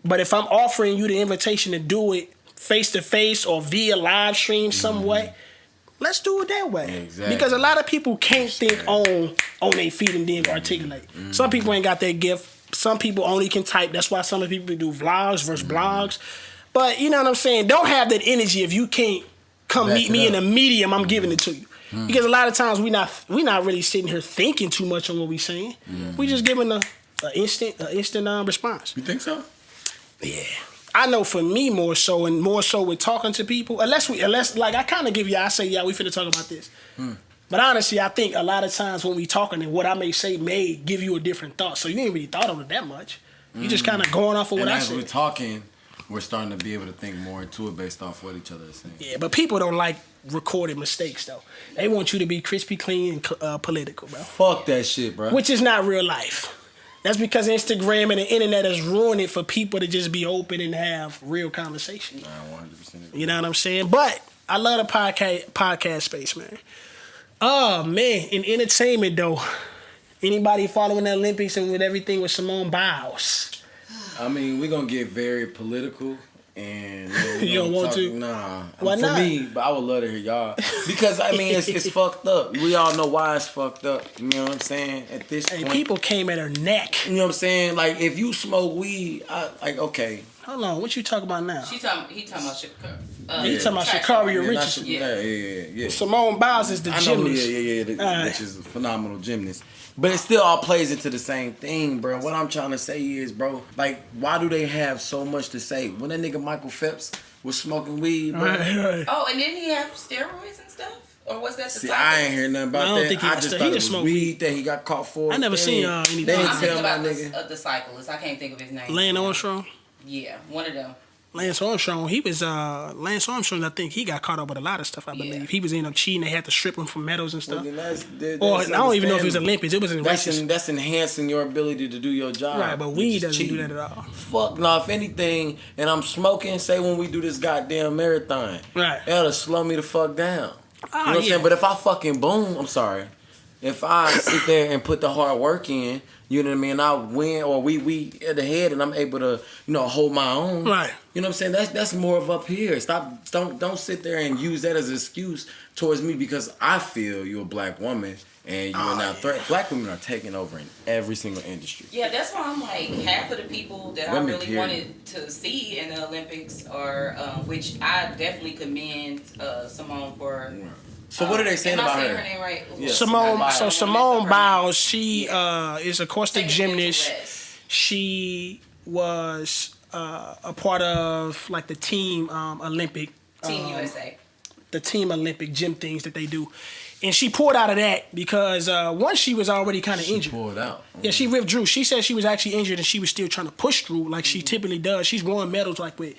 but if I'm offering you the invitation to do it face to face or via live stream some way, let's do it that way. Exactly. Because a lot of people can't think on their feet and then articulate. Some people ain't got that gift. Some people only can type. That's why some people do vlogs versus blogs. But you know what I'm saying? Don't have that energy if you can't come Back meet it me up. in a medium. I'm giving it to you. Because a lot of times we not really sitting here thinking too much on what we saying. We just giving a instant response. You think so? Yeah. I know for me more so with talking to people, unless like I kind of give you, I say, yeah, we finna talk about this. But honestly, I think a lot of times when we talking and what I may say may give you a different thought. So you ain't really thought on it that much. You just kind of going off of what And I as said. we're talking, we're starting to be able to think more into it based off what each other is saying. Yeah, but people don't like recorded mistakes though. They want you to be crispy clean and political, bro. Fuck that shit, bro. Which is not real life. That's because Instagram and the internet has ruined it for people to just be open and have real conversation. Nah, 100%. You know what I'm saying? But I love the podcast space, man. Oh, man. In entertainment, though, anybody following the Olympics and with everything with Simone Biles? I mean, we're going to get very political And you don't want to? Nah. Why for not? me, but I would love to hear y'all. Because I mean it's fucked up. We all know why it's fucked up. You know what I'm saying? At this point. People came at her neck. You know what I'm saying? Like if you smoke weed, okay. Hold on, what you talking about now? He talking about Shakari. He talking about Sha'Carri Richardson. Yeah. Simone Biles is the gymnast. Which is a phenomenal gymnast. But it still all plays into the same thing, bro. What I'm trying to say is, bro, like, why do they have so much to say? When that nigga Michael Phelps was smoking weed, bro. Right. Oh, and didn't he have steroids and stuff? Or was that the See, I ain't hear nothing about that. I just thought it was weed that he got caught for. I never seen anything. They didn't I'm tell my about nigga. the cyclist. I can't think of his name. Lance Armstrong? Yeah, one of them. Lance Armstrong, Lance Armstrong, I think he got caught up with a lot of stuff, I believe. He was ended up cheating. They had to strip him from medals and stuff. Well, I don't even know if it was Olympics. It was in races. That's enhancing your ability to do your job. Right, but weed doesn't do that at all. Fuck, no, if anything, and I'm smoking, say when we do this goddamn marathon. Right. It'll slow me the fuck down. You know what I'm saying? But if I fucking boom, I'm sorry. If I sit there and put the hard work in, you know what I mean, I win, or we at the head and I'm able to, hold my own. Right. You know what I'm saying? That's more of up here. Don't sit there and use that as an excuse towards me because I feel you're a black woman and you are now threat. Black women are taking over in every single industry. Yeah, that's why I'm like, half of the people that Women, I really wanted to see in the Olympics are, which I definitely commend Simone for. So what are they saying about her? Am I saying her name right? Yeah, Simone Biles, she is of course the gymnast. She was a part of like the team Olympic. Team USA. The team Olympic gym things that they do. And she pulled out of that because once she was already kind of injured. She pulled out. Yeah, she withdrew. She said she was actually injured and she was still trying to push through like she typically does. She's won medals like with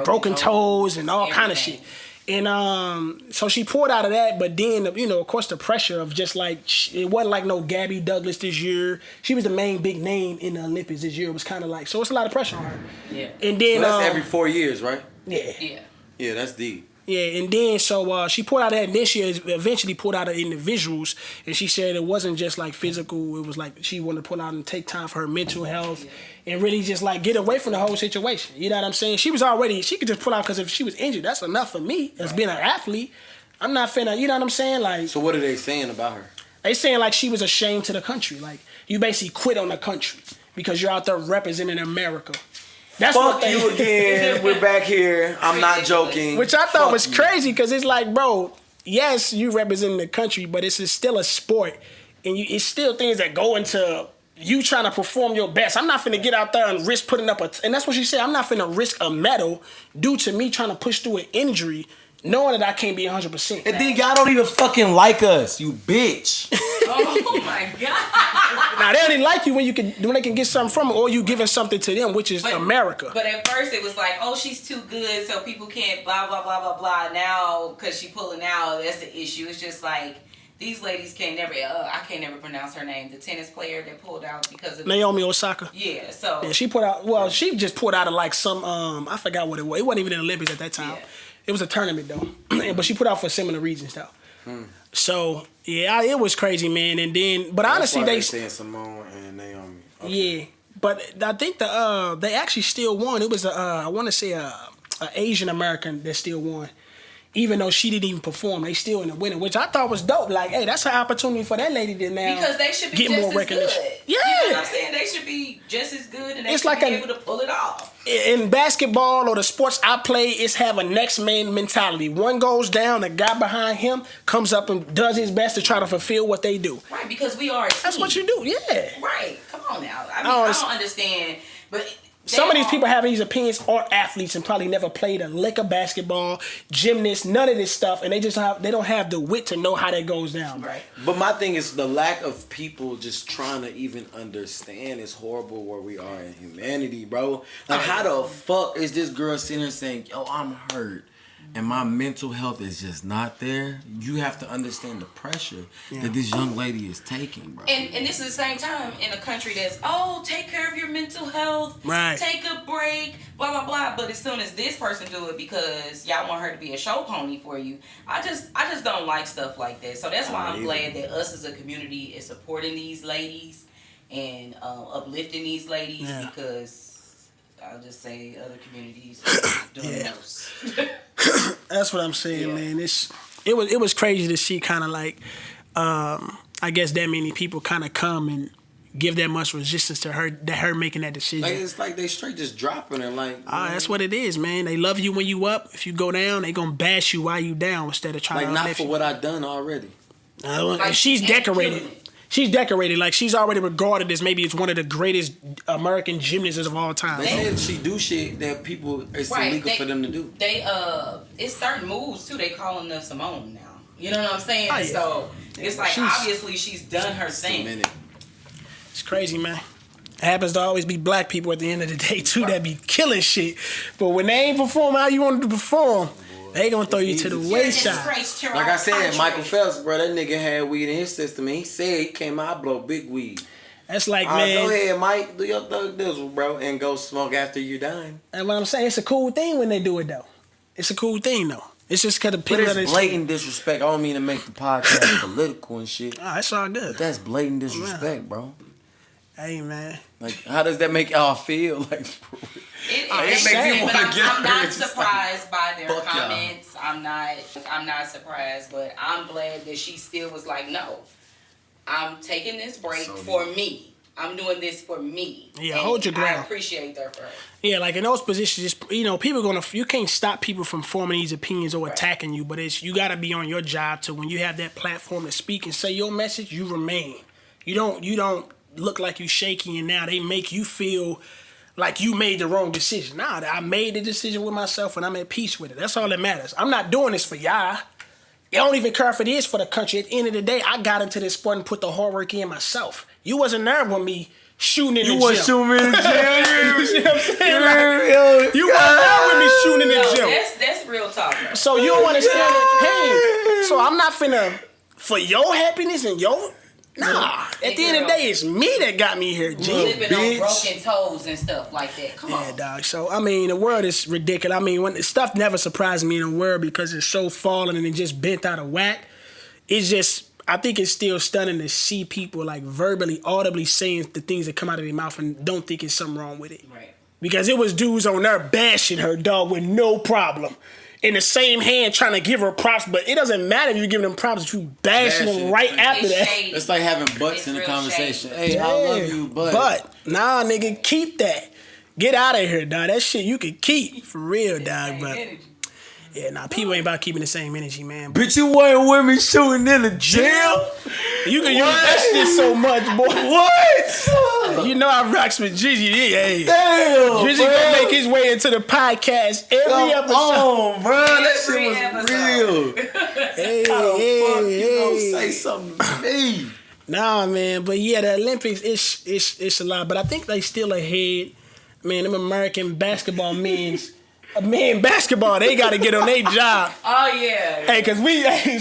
broken toes and all kind of shit. And so she pulled out of that, but then, of course, the pressure of just like, it wasn't like no Gabby Douglas this year. She was the main big name in the Olympics this year. It was kind of like, so it's a lot of pressure on her. Yeah. And then, so that's every 4 years, right? Yeah. Yeah, that's deep. Yeah, and then so she pulled out of that, and then she eventually pulled out of individuals, and she said it wasn't just like physical, it was like she wanted to pull out and take time for her mental health and really just like get away from the whole situation. You know what I'm saying? She could just pull out because if she was injured, that's enough for me as being an athlete. I'm not finna, you know what I'm saying? Like, so what are they saying about her? They saying like she was a shame to the country. Like, you basically quit on the country because you're out there representing America. That's Fuck what you again. We're back here. I'm not joking. Which I thought was crazy because it's like, bro, yes, you representing the country, but it's still a sport. And it's still things that go into you trying to perform your best. I'm not finna get out there and risk putting up and that's what she said, I'm not finna risk a medal due to me trying to push through an injury knowing that I can't be 100%. And then y'all don't even fucking like us, you bitch. Oh my God. Now, they only like you when they can get something from it or you giving something to them, which is America. But at first it was like, oh, she's too good, so people can't blah, blah, blah, blah, blah. Now, because she pulling out, that's the issue. It's just like, these ladies can't never, I can't never pronounce her name. The tennis player that pulled out because of Naomi Osaka. Yeah, so. Yeah, she put out, well, she just pulled out of like some, I forgot what it was. It wasn't even in the Olympics at that time. Yeah. It was a tournament though. But she put out for similar reasons though. So, yeah, it was crazy, man. And then, but that's honestly, why they saying Simone and Naomi. Okay. Yeah, but I think they actually still won. It was I want to say a Asian American that still won. Even though she didn't even perform, they still in the winning, which I thought was dope. Like, hey, that's an opportunity for that lady to now because they should be get just more as recognition. Good. Yeah, you know what I'm saying? They should be just as good, and they should be able to pull it off. In basketball or the sports I play, it's have a next man mentality. One goes down, the guy behind him comes up and does his best to try to fulfill what they do. Right, because we are a team. That's what you do. Yeah. Right. Come on now. I don't understand, but. Some of these people having these opinions are athletes and probably never played a lick of basketball, gymnasts, none of this stuff, and they don't have the wit to know how that goes down. Right. But my thing is the lack of people just trying to even understand is horrible where we are in humanity, bro. Like, how the fuck is this girl sitting here saying, yo, I'm hurt and my mental health is just not there? You have to understand the pressure that this young lady is taking, bro. And this is the same time in a country that's, take care of your mental health, right? Take a break, blah, blah, blah. But as soon as this person do it because y'all want her to be a show pony for you, I just don't like stuff like that. So that's why I'm glad that us as a community is supporting these ladies and uplifting these ladies because I'll just say other communities doing Yeah. most. That's what I'm saying, man. It was crazy to see kind of like, I guess that many people kind of come and give that much resistance to her making that decision. Like it's like they straight just dropping it. Like that's what it is, man. They love you when you up. If you go down, they gonna bash you while you down instead of trying like to not uplift for you. what I done already. Like, She's and decorated. killing it. She's decorated. Like she's already regarded as maybe it's one of the greatest American gymnasts of all time. They said she do shit that people it's illegal for them to do. They it's certain moves too. They calling her Simone now. You know what I'm saying? Oh, yeah. So it's like She's- obviously she's done her thing. It's crazy, man. It happens to always be black people at the end of the day too that be killing shit. But when they ain't perform how you want them to perform, they gonna throw you to the wayside. Like I said, Michael Phelps, bro, that nigga had weed in his system. And he said he came out, I blow big weed. That's like, Go man. ahead, Mike, do your thug dizzle, bro, and go smoke after you're dying. And what I'm saying, it's a cool thing when they do it though. It's a cool thing though. It's just because the But people that it's blatant disrespect. I don't mean to make the podcast political and shit. That's all good. But that's blatant disrespect, bro. Hey, man. Like, how does that make y'all feel? Like, It makes makes me me wanna get I'm her. not It's just surprised by their fuck y'all. comments. I'm not surprised, but I'm glad that she still was like, no, I'm taking this break for me. I'm doing this for me. Yeah, And hold your ground. I appreciate that for her. Yeah, like in those positions, just people you can't stop people from forming these opinions or attacking you, but you gotta be on your job to when you have that platform to speak and say your message, you remain. You don't look like you shaky and now they make you feel like you made the wrong decision. Nah, I made the decision with myself and I'm at peace with it. That's all that matters. I'm not doing this for y'all. I don't even care if it is for the country. At the end of the day, I got into this sport and put the hard work in myself. You wasn't there with me shooting in the gym. you was shooting me in the gym. You see what I'm saying? Like, you wasn't there with me shooting in the gym. That's real talk. Bro. So you don't understand the pain. So I'm not finna, for your happiness and your, nah. At the end of the day, it's me that got me here, G. Living on broken toes and stuff like that. Come Yeah, on. dog. So, I mean, the world is ridiculous. I mean, when stuff never surprises me in the world because it's so fallen and it just bent out of whack. It's just, I think it's still stunning to see people like verbally, audibly saying the things that come out of their mouth and don't think it's something wrong with it. Right. Because it was dudes on there bashing her, dog, with no problem. In the same hand trying to give her props, but it doesn't matter if you give them props if you bashing them right after It's that. shady. It's like having butts It's in the real conversation. shady. Hey, I love you, but Nah, nigga, keep that. Get out of here, dog. That shit you can keep for real, dog. But yeah, nah, people ain't about keeping the same energy, man. bitch, you weren't with me shooting in the gym. You can use that shit so much, boy. What? You know I rocks with Drizzy. Hey, Damn, Drizzy bro. gonna make his way into the podcast every episode. Oh, bro, that Every shit was episode. real. Hey, How the fuck you gonna hey. say something to me? Nah, man, but yeah, the Olympics, it's a lot. But I think they still ahead. Man, them American basketball men basketball, they got to get on their job. Oh yeah. Hey, cause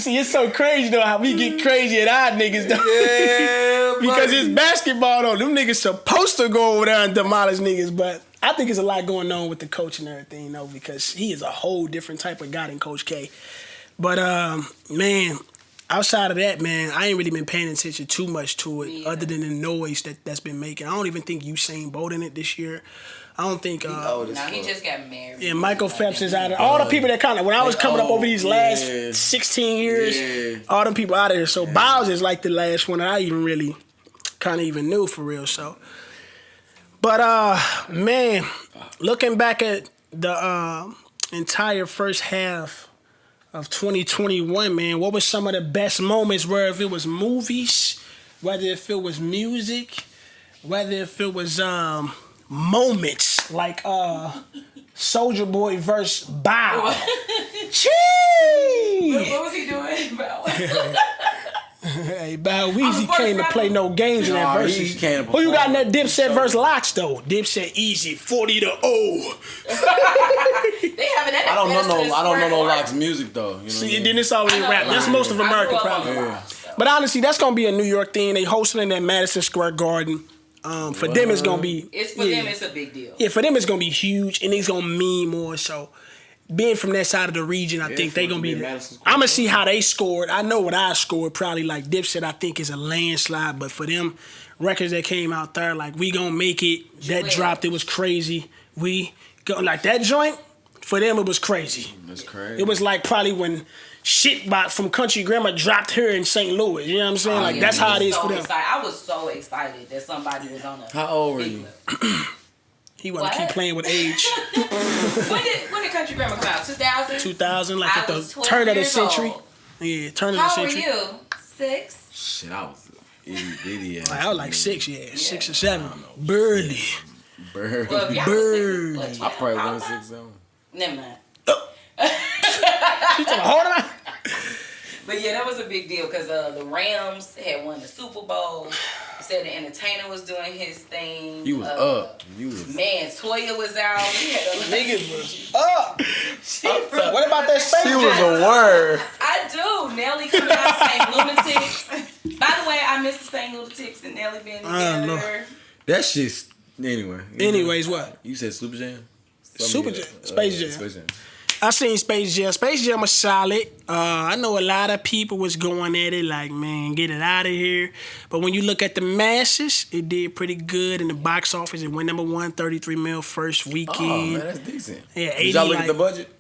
see, it's so crazy though how we get crazy at our niggas though. Yeah, Because buddy. it's basketball though. Them niggas supposed to go over there and demolish niggas, but I think there's a lot going on with the coach and everything though, because he is a whole different type of guy than Coach K. But man, outside of that, man, I ain't really been paying attention too much to it, other than the noise that's been making. I don't even think Usain Bolt in it this year. I don't think. No, he just got married. Yeah, Michael Phelps is out of all the people that kind of when I was coming up over these last 16 years, all them people out of here. So Biles is like the last one that I even really kind of even knew for real. So, but man, looking back at the entire first half of 2021, man, what was some of the best moments? Where if it was movies, whether if it was music, whether if it was moments like Soulja Boy versus Bow. Chee! What was he doing? Hey, Bow Weezy came to play no games in that Nah, versus. he can't Who you got in that perform. Dipset versus Locks though? Dipset easy 40-0. They having that. I don't know no Locks music though. You know what I See, mean? then it's already rap. That's most of America probably. But honestly, that's gonna be a New York thing. They hosting in that Madison Square Garden. For them, it's gonna be. It's for them. It's a big deal. Yeah, for them, it's gonna be huge, and it's gonna mean more. So, being from that side of the region, I think they gonna be. I'm gonna see how they scored. I know what I scored. Probably like Dipset, I think is a landslide. But for them records that came out there, like We Gonna Make It, that dropped. It was crazy. we go like that joint. For them, it was crazy. That's crazy. It was like probably when shit from Country Grammar dropped here in St. Louis. You know what I'm saying? Like that's how it is for them. I was so excited that somebody was on a. How old were you? He want to keep playing with age. when did Country Grammar come out? 2000? 2000, like at the turn of the century. Old. Yeah, turn of the century. How old were you? 6? Shit, I was itty. I was like 6, 6 or 7. Burly. Bird. Well, if y'all Bird. was 6, I probably wasn't 6 though. Never mind. She told me, hold on. But yeah, that was a big deal because the Rams had won the Super Bowl. Said the entertainer was doing his thing. You was up. You was. Man, Toya was out. We had a Niggas was up. What about that Space She Jam? was a word. I do. Nelly coming out saying Lunatics. By the way, I miss the saying Lunatics and Nelly being together. That shit's anyway. Anyways, what? You said Super Jam? Super Jam. Space Jam. Space Jam. I seen Space Jam. Space Jam was solid. I know a lot of people was going at it like, man, get it out of here. But when you look at the masses, it did pretty good in the box office. It went number 1, 33 mil first weekend. Oh man, that's decent. Yeah, 80, Did y'all look at the budget?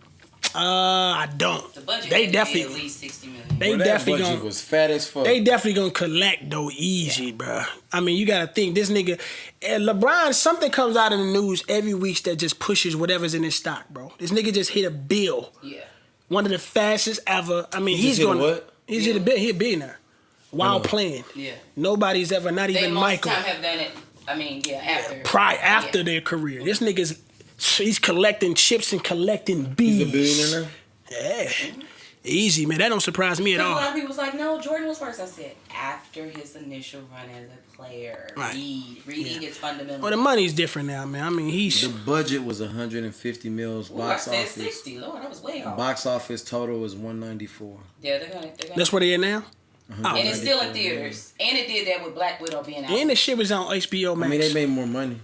I don't. The budget They had definitely to be at least 60 million. They That definitely budget gonna. was fat as fuck. They definitely gonna collect though easy, bruh. I mean, you gotta think this nigga, LeBron. Something comes out in the news every week that just pushes whatever's in his stock, bro. This nigga just hit a bill. Yeah. One of the fastest ever. I mean, He he's just hit a going. what? He's hit a bill. He a billionaire while playing. Yeah. Nobody's ever, not They even most Michael. time have done it. I mean, after. After their career, this nigga's he's collecting chips and collecting bees. He's a billionaire now? Yeah. Easy, man. That don't surprise me at A all. lot of people was like, no, Jordan was first. I said, after his initial run as a player. Right. Reading is fundamental. Well, the money's different now, man. I mean, The budget was 150 mils. Ooh, I Box said office. 60. Lord, that was way off. Box office total was 194. Yeah, they're gonna. That's where they at now? Oh. And it's still in theaters. And it did that with Black Widow being out. And the shit was on HBO Max. I mean, they made more money.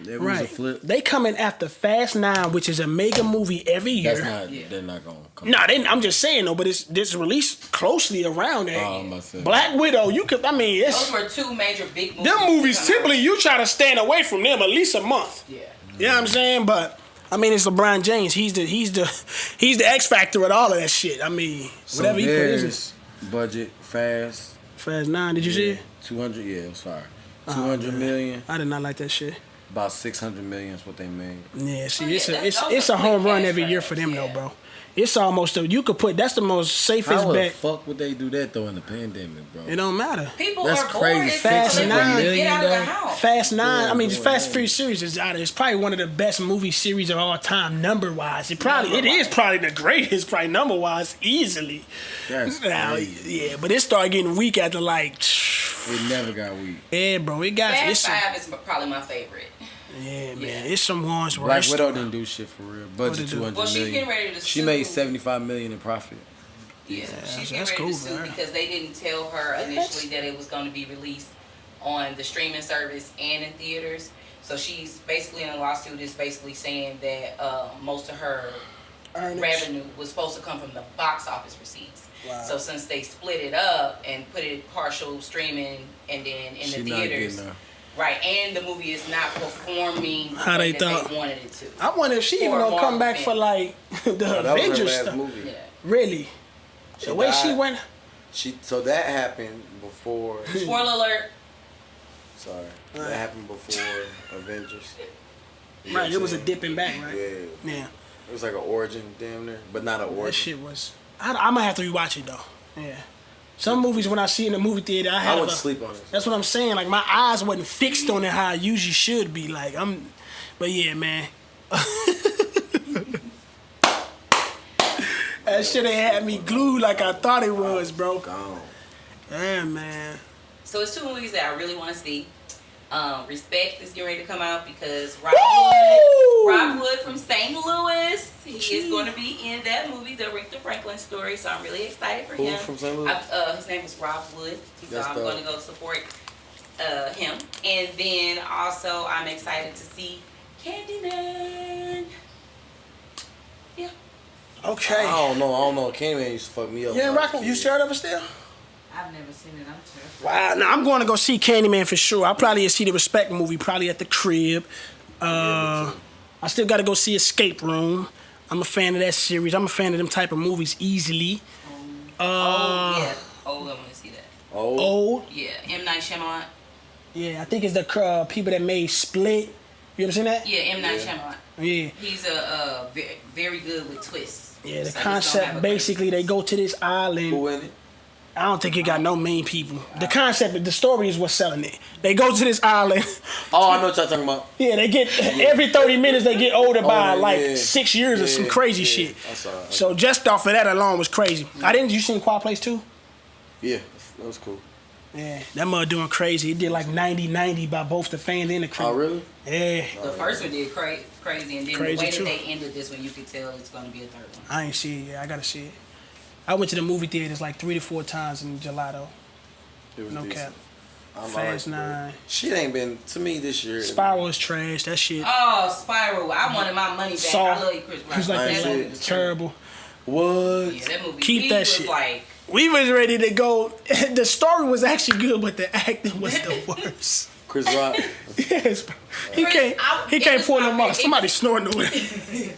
It was a right. flip. They coming after Fast 9, which is a mega movie every year. That's not. They're not gonna come. No, I'm just saying though, but it's released closely around that. Oh, I'm about to say. Black Widow, you could. I mean, it's Those were two major big movies. them movies. Typically, you try to stand away from them at least a month. Yeah. You know what I'm saying? But I mean, it's LeBron James. He's the X factor with all of that shit. I mean, whatever he put in there's budget Fast. Fast 9. Did you see it? 200. Yeah, it was fire. 200 million. I did not like that shit. About 600 million is what they made. Yeah, see, yeah, it's a home run every year cash for them grabs, though, bro. It's almost you could put that's the most safest How the bet. fuck would they do that though in the pandemic, bro? It don't matter. People That's are crazy. bored. Fast They Nine. want to get out of the $1 house. Fast 9, I mean, boy, Fast man. Furious series is out. It's probably one of the best movie series of all time, number wise. It is probably the greatest, probably number wise, easily. That's Now, crazy. yeah, but it started getting weak after like. It never got weak. Yeah, bro, it got Fast it's 5 is probably my favorite. yeah, man, it's some ones where Black it's- Widow didn't do shit for real. Budget What'd it do? 200 Well, she's million. getting ready to She sue. made 75 million in profit. Yeah, she's that's getting ready cool, to sue man. because they didn't tell her initially that it was going to be released on the streaming service and in theaters. So she's basically in a lawsuit is basically saying that most of her Earnings. revenue was supposed to come from the box office receipts. Wow. So since they split it up and put it partial streaming and then in She the not theaters, getting her. right, and the movie is not performing the How way they that thought. they wanted it to. I wonder if she even For a gonna come Marvel back fan. for like the That was her Avengers last stuff. movie. Yeah. Really, She the way she died. went. So that happened before. Spoiler alert. Sorry, that happened before Avengers. You know Right, what it I'm was a saying? dipping back, right? Yeah, Yeah, it was like an origin, damn near, but not an that origin. shit was. I might have to rewatch it though. Yeah, some movies when I see in the movie theater, I I have. went to sleep on it. That's what I'm saying. Like my eyes wasn't fixed on it how I usually should be. Like I'm, but yeah, man. That shit ain't had me glued like I thought it was, bro. Gone. Yeah, man. So it's two movies that I really want to see. Respect is getting ready to come out because Rob Woo! Wood, Rob Wood from St. Louis, he is going to be in that movie, the Aretha Franklin story. So I'm really excited for Who him. from St. Louis? His name is Rob Wood. So That's I'm dope. going to go support him. And then also I'm excited to see Candyman. Yeah. Okay. I don't know. Candyman used to fuck me up. You ain't when I was rocking? a You kid. scared of it still? I've never seen it. I'm terrified. Wow. Now I'm going to go see Candyman for sure. I'll probably see the Respect movie probably at the crib. I still got to go see Escape Room. I'm a fan of that series. I'm a fan of them type of movies easily. Yeah. Old, I want to see that. Old. Yeah, M. Night Shyamalan. Yeah, I think it's the people that made Split. You ever seen that? Yeah, M. Night Shyamalan. Yeah. He's very, very good with twists. Yeah, the So just don't concept, have a basically, they go to this island. Who in it? I don't think it got no main people. The concept, the story is what's selling it. They go to this island. Oh, I know what y'all talking about. Yeah, they get, every 30 minutes, they get older by Older, like yeah. 6 years or some crazy shit. I saw it. So just off of that alone was crazy. You seen Quiet Place 2? Yeah, that was cool. Yeah, that mother doing crazy. It did like 90-90 by both the fans and the critics. Oh, really? Yeah. The first one did crazy, and then Crazy the way too. that they ended this one, you could tell it's going to be a third one. I ain't see it yet. I gotta see it. I went to the movie theaters like 3 to 4 times in July though. It was No decent. cap. I'm Fast alright, 9. Shit ain't been to me this year. Spiral is trash. That shit. Oh, Spiral. I wanted my money back. Saw. I love you, Chris Rock. It was like I that ain't movie see it. was terrible. What? Yeah, that movie. Keep he that was shit. Like, We was ready to go. The story was actually good, but the acting was the worst. Chris Rock. Yes, bro. He Chris, can't it was pull my them off. favorite. Somebody snorting away.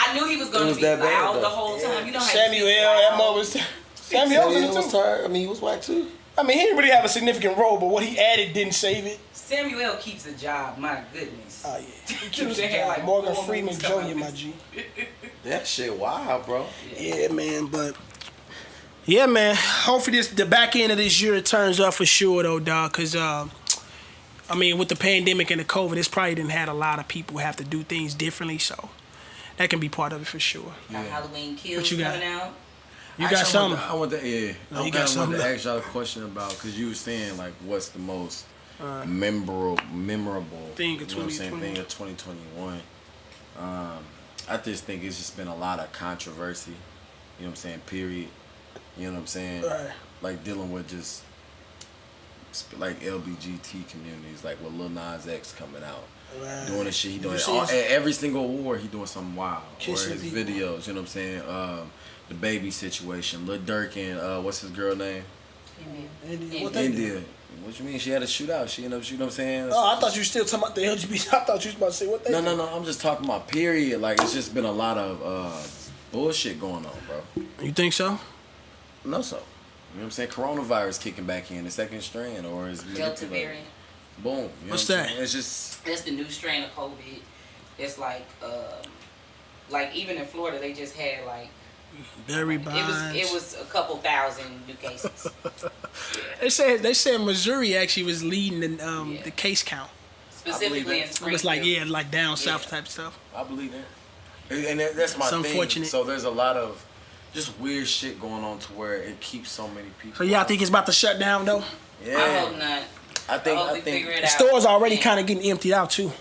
I knew he was It going was to be that bad, loud the though. whole time. You know how Samuel, he that mother was. Samuel was in it was too. tired. I mean, he was whack too. I mean, he didn't really have a significant role, but what he added didn't save it. Samuel keeps a job. My goodness. Oh yeah, he They keeps it had, down. like, Morgan 4 Freeman movies coming Jr. out My this- G. That shit wild, bro. Yeah, man, but yeah, man. Hopefully, the back end of this year it turns up for sure, though, dog. Cause I mean, with the pandemic and the COVID, it's probably didn't had a lot of people have to do things differently, so that can be part of it for sure. Got Halloween Kills What you got? coming out. You got something? I want to, yeah. No, I you kind got of wanted something? to ask y'all a question about, because you were saying, like, what's the most memorable Thing of you know what I'm saying, 2021. thing of 2021. I just think it's just been a lot of controversy. You know what I'm saying? Period. You know what I'm saying? Right. Like dealing with just like LBGT communities, like with Lil Nas X coming out, Right. doing the shit he doing. You see his- At every single award, he doing something wild. Kissing or his people. videos. You know what I'm saying? The baby situation. Lil Durk and what's his girl name? India. What they do? India. What you mean? She had a shootout. She ended up shooting. You know what I'm saying? Oh, I thought you were still talking about the LGBT. I thought you was about to say what they do. No. I'm just talking about period. Like it's just been a lot of bullshit going on, bro. You think so? No, so. You know what I'm saying? Coronavirus kicking back in the second strand, or is Delta variant. Boom. You know What's what I'm that? saying? It's just That's the new strain of COVID. It's like even in Florida, they just had like Barry Bonds. it was a couple thousand new cases. They said Missouri actually was leading the case count. Specifically in It Springfield. was like like down south Yeah. type stuff. I believe it. And that's my It's thing. unfortunate. So there's a lot of just weird shit going on to where it keeps so many people. So y'all out. think it's about to shut down though? Yeah. I hope not. I think. hope we figure it The out. stores already Yeah. kind of getting emptied out too.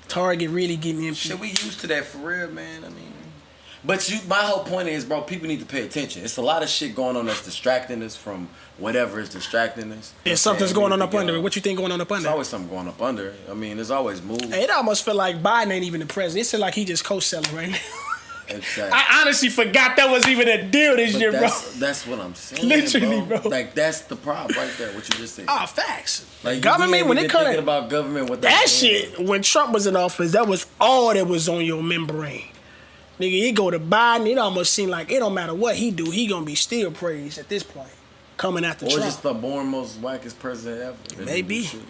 Target really getting empty. Shit, we used to that for real, man. I mean, but my whole point is, bro, people need to pay attention. It's a lot of shit going on that's distracting us from whatever is distracting us. There's something's going on up under it. it. What you think going on up There's under? always something going up under. I mean, there's always moves. Hey, it almost feel like Biden ain't even the president. It feel like he just co-selling right now. Exactly. I honestly forgot that was even a deal this But year, bro. that's what I'm saying. Literally, bro. Like that's the problem right there. What you just said. Ah, facts. Like Government, when it comes thinking to about government, what that they're doing. shit, when Trump was in office, that was all that was on your membrane. Nigga, he go to Biden, it almost seemed like it don't matter what he do, he gonna be still praised at this point. Coming after Or Trump. just the born most wackest president ever. That Maybe. do shit.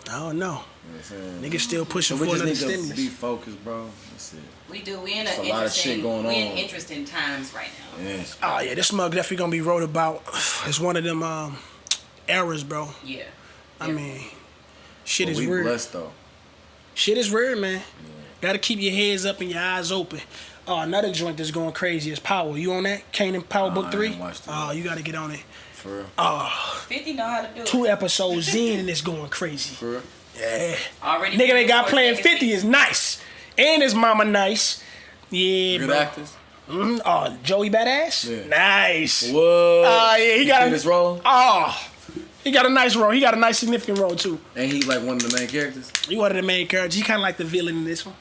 I don't know. You know what I'm saying? Niggas still pushing So we for just another need to stimulus. be focused, bro. That's it. We do. We in There's an a lot of shit interesting. going We in on. interesting times right now. Yes. Oh yeah, this mug definitely gonna be wrote about. It's one of them errors, bro. Yeah. I mean, shit But is we weird. blessed though. Shit is weird, man. Gotta keep your heads up and your eyes open. Oh, another joint that's going crazy is Power. You on that? Canaan Power Nah, Book I 3? ain't watched it Oh, yet. you gotta get on it. For real. 50 know how to do it. 2 episodes in and it's going crazy. For real. Yeah. Already. Nigga they got playing Second 50 is nice. And his mama nice. Yeah, Good bro. actors. Oh, Joey Badass? Yeah. Nice. What? Oh, yeah, he got fit a, his role, oh, he got a nice role. He got a nice significant role, too. and he like one of the main characters. He one of the main characters. He kind of like the villain in this one.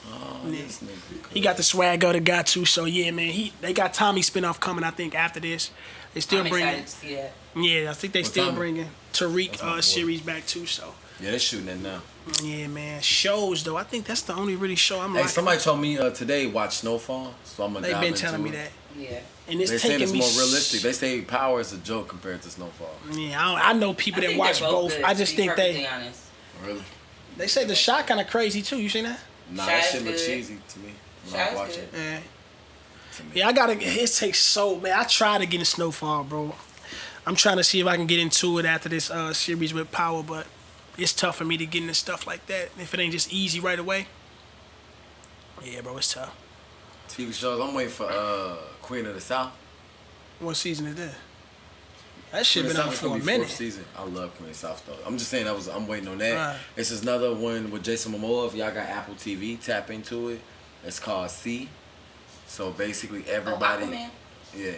Oh, Yeah. this nigga. He got the swag of the guy, too. So, yeah, man, they got Tommy spinoff coming, I think, after this. They still I'm bringing, excited to see that. yeah, I think they What still Tommy? bringing That's my boy. Tariq series back, too. So, Yeah, they're shooting it now. Yeah, man. Shows though, I think that's the only really show I'm Hey, like. somebody told me today watch Snowfall, so I'm gonna They've dive been into telling me it. that, Yeah. and it's They saying taking it's me. more realistic. They say Power is a joke compared to Snowfall. Yeah, I know people I that think watch they're both. good, I to just be think perfectly they. honest. Really? They say the shot kind of crazy too. You seen that? Nah, Shy that is shit look good. cheesy to me when Shy I is watch good. it. Yeah. To me. Yeah, I gotta. It takes so man. I try to get in Snowfall, bro. I'm trying to see if I can get into it after this series with Power, but it's tough for me to get into stuff like that if it ain't just easy right away. Yeah, bro, it's tough. TV shows. I'm waiting for Queen of the South. What season is that? That shit Queen been of on the South is for gonna a be minute. fourth season. I love Queen of the South though. I'm just saying I'm waiting on that. Right. This is another one with Jason Momoa. If y'all got Apple TV, tap into it. It's called C. So basically everybody. Aquaman. Yeah.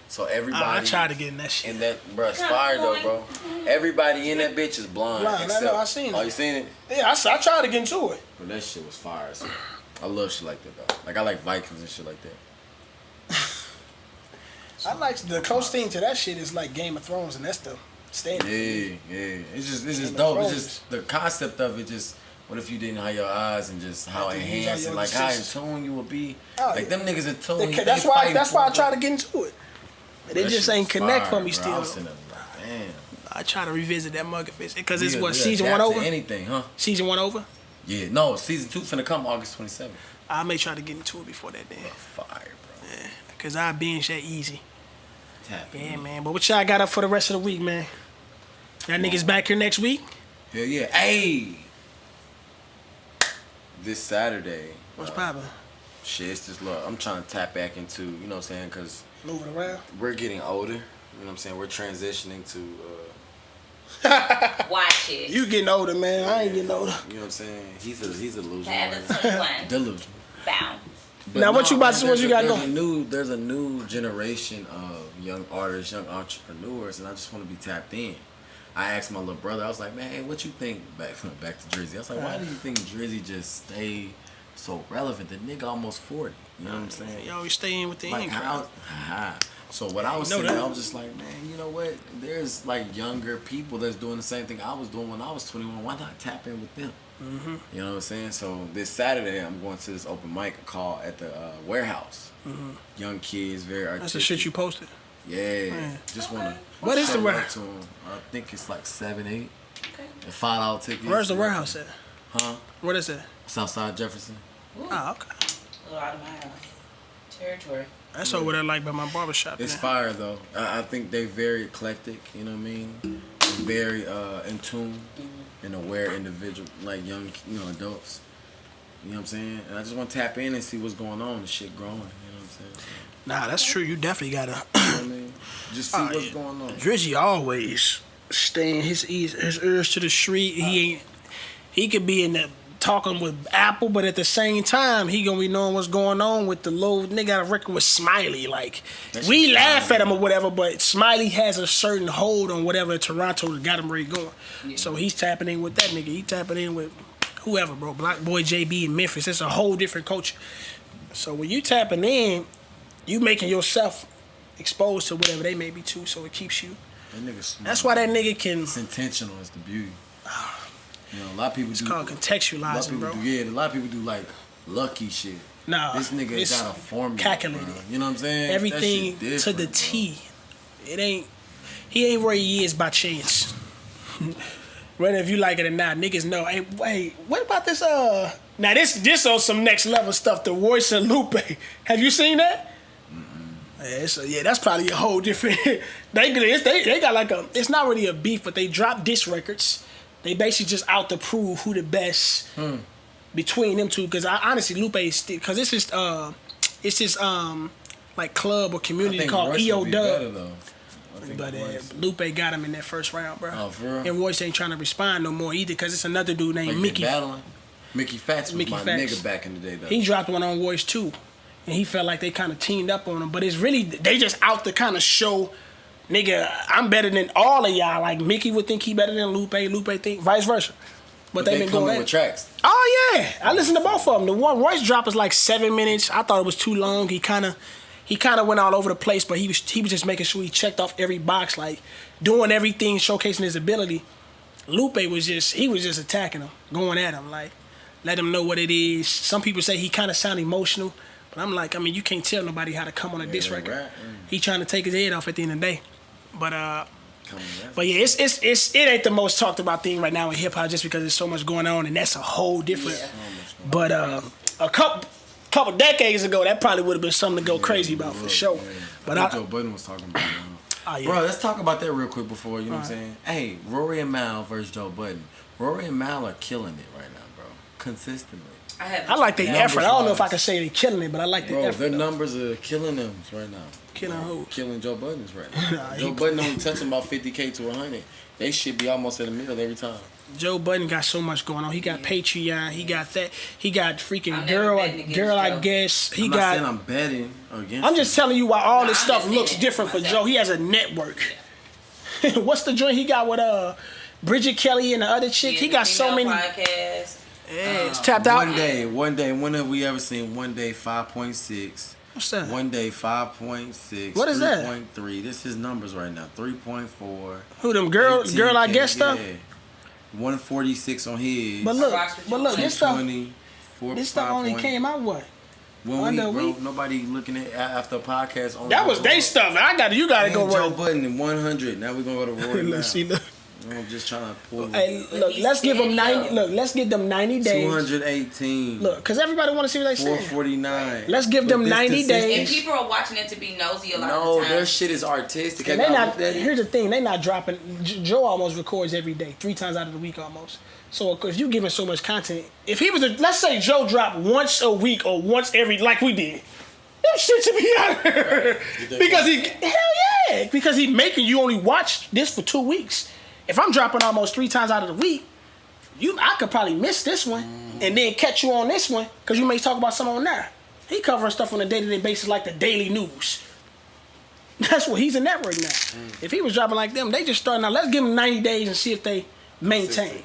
So everybody. I tried to get in that shit. And that, bro, it's fire though, bro. Everybody in that bitch is blind. Blind, I know, I seen Oh, it. you seen it? Yeah, I tried to get into it. But that shit was fire. So I love shit like that though. Like I like Vikings and shit like that. I like the close thing to that shit is like Game of Thrones, and that's the standard. Yeah. It's just Game of dope. It's Thrones. just the concept of it. Just what if you didn't have your eyes and just how Have to use all enhanced your and like how in senses. tune you would be. Oh, Like yeah. them niggas in tune. That's why I try to get into it. But it That just shit ain't was connect fire, for me bro. I still. was sitting there like, damn. I try to revisit that mug because it's You what could season adapt one to over. Anything, huh? Season one over. Yeah. No, season 2 finna come August 27th. I may try to get into it before that day. Fire, bro. Yeah, cause I binge that easy. Tap Yeah, in. man. But what y'all got up for the rest of the week, man? Y'all niggas back here next week? Hell yeah. Hey. This Saturday. What's poppin'? Shit, it's just look. I'm trying to tap back into, you know what I'm saying? Because Moving around. we're getting older. You know what I'm saying? We're transitioning to, Watch it. You getting older, man. I ain't getting older. you know what I'm saying? He's a delusional. Forever right 21. now. Delusional. Bound. But Now, what you about to- man, what you got there's going? There's a new generation of young artists, young entrepreneurs, and I just want to be tapped in. I asked my little brother, I was like, man, hey, what you think back to Drizzy? I was like, why do you think Drizzy just stay so relevant? The nigga almost 40. You know what I'm saying? You always stay in with the Like end how? crowd. So what I was know saying, that. I was just like, man, you know what? There's like younger people that's doing the same thing I was doing when I was 21. Why not tap in with them? Mm-hmm. You know what I'm saying? So this Saturday, I'm going to this open mic call at the warehouse. Mm-hmm. Young kids, very artistic. That's the shit you posted. Yeah, Man. just wanna. What is the shout out warehouse? to 'em. I think it's like 7, 8, Okay. and $5 tickets. Where's the warehouse at? Huh? What is it? Southside Jefferson. Ooh, Oh, okay. a little out of my territory. That's over there, like by my barbershop. It's man. fire though. I think they very eclectic. You know what I mean? Very in tune and aware individual, like young, adults. You know what I'm saying? And I just want to tap in and see what's going on. The shit growing. You know what I'm saying? So, Nah, that's true. You definitely gotta. you know what I mean? Just see Oh, what's yeah. going on. Drizzy always staying his ears to the street. He could be in the talking with Apple, but at the same time, he gonna be knowing what's going on with the low nigga got a record with Smiley. Like That we shit's laugh fire. at him or whatever, but Smiley has a certain hold on whatever Toronto got him ready going. Yeah. So he's tapping in with that nigga. He tapping in with whoever, bro. Black Boy JB in Memphis. It's a whole different culture. So when you tapping in, you making yourself exposed to whatever they may be too. So it keeps you. That nigga smart. That's why that nigga can. It's intentional. It's the beauty. You know, a lot of people It's do. called a lot of contextualizing, people bro. do. Yeah, a lot of people do like lucky shit. Nah, This nigga it's got a formula. calculated. Bro. You know what I'm saying? That Everything shit to different, the bro. T. It ain't. He ain't where he is by chance. Whether if you like it or not, niggas know. Hey, wait, what about this? Now this on some next level stuff. The Royce and Lupe. Have you seen that? Yeah, that's probably a whole different. they got like a. It's not really a beef, but they drop diss records. They basically just out to prove who the best between them two. Because I honestly, Lupe is still because it's just like club or I community think called Royce EO would be better, Dub. though. I think But Royce- Lupe got him in that first round, bro. Oh, for real? And Royce ain't trying to respond no more either because it's another dude named like Mickey. they battling. Mickey Facts was Mickey my Facts. nigga back in the day, though. He dropped one on Royce too, and he felt like they kind of teamed up on him. But it's really they just out to kind of show, nigga, I'm better than all of y'all. Like Mickey would think he better than Lupe. Lupe think vice versa. But they they been come going in at with it. tracks. Oh yeah, I listened to both of them. The one Royce drop is like 7 minutes. I thought it was too long. He kind of went all over the place, but he was just making sure he checked off every box, like doing everything, showcasing his ability. Lupe was just attacking him, going at him, like let him know what it is. Some people say he kind of sound emotional, but I'm like, I mean, you can't tell nobody how to come on a diss record. He trying to take his head off at the end of the day, but yeah, it ain't the most talked about thing right now in hip hop just because there's so much going on, and that's a whole different. Yeah. But a couple decades ago, that probably would have been something to go crazy about for sure. But Joe Budden was talking about. Oh, yeah. Bro, let's talk about that real quick before, you know what I'm saying? Hey, Rory and Mal versus Joe Budden. Rory and Mal are killing it right now, bro. Consistently. I like the effort. I don't know if I can say they're killing it, but I like the effort. Their numbers are killing them right now. Killing who? Killing Joe Budden's right now. Joe Budden only touching about 50K to 100. They should be almost at a mill every time. Joe Budden got so much going on. He got Patreon. He got that. He got freaking girl. I guess he got. I'm not saying I'm betting against. I'm just telling you why all this stuff looks different for Joe. He has a network. What's the joint he got with Bridget Kelly and the other chick? Yeah, he got so many. Podcasts. Yeah, it's tapped out. One day. When have we ever seen one day 5.6? What's that? One day 5.6. What is that? 3.3. This is his numbers right now. 3.4. Who them girl I guess stuff? Yeah. 146 on his. But look, this stuff only point. came out what? Nobody looking at after a podcast. That was they stuff. You gotta go Joe work. Budden in 100. Now we're gonna go to Rory. Look. I'm just trying to pull. Hey, look, let's give them 90. Look, let's give them 90 days. 218. Look, because everybody want to see what they say. 449. Let's give them 90 days. And people are watching it to be nosy a lot of No, the time. their shit is artistic. And here's the thing, they not dropping. Joe almost records every day, 3 times out of the week almost. So if you giving so much content, if he was let's say Joe dropped once a week or once every, like we did, them shit should be out here. Because he making you only watch this for 2 weeks. If I'm dropping almost 3 times out of the week, I could probably miss this one and then catch you on this one because you may talk about something on there. He covering stuff on a day-to-day basis like the daily news. That's what he's a network now. If he was dropping like them, they just starting out. Let's give them 90 days and see if they maintain.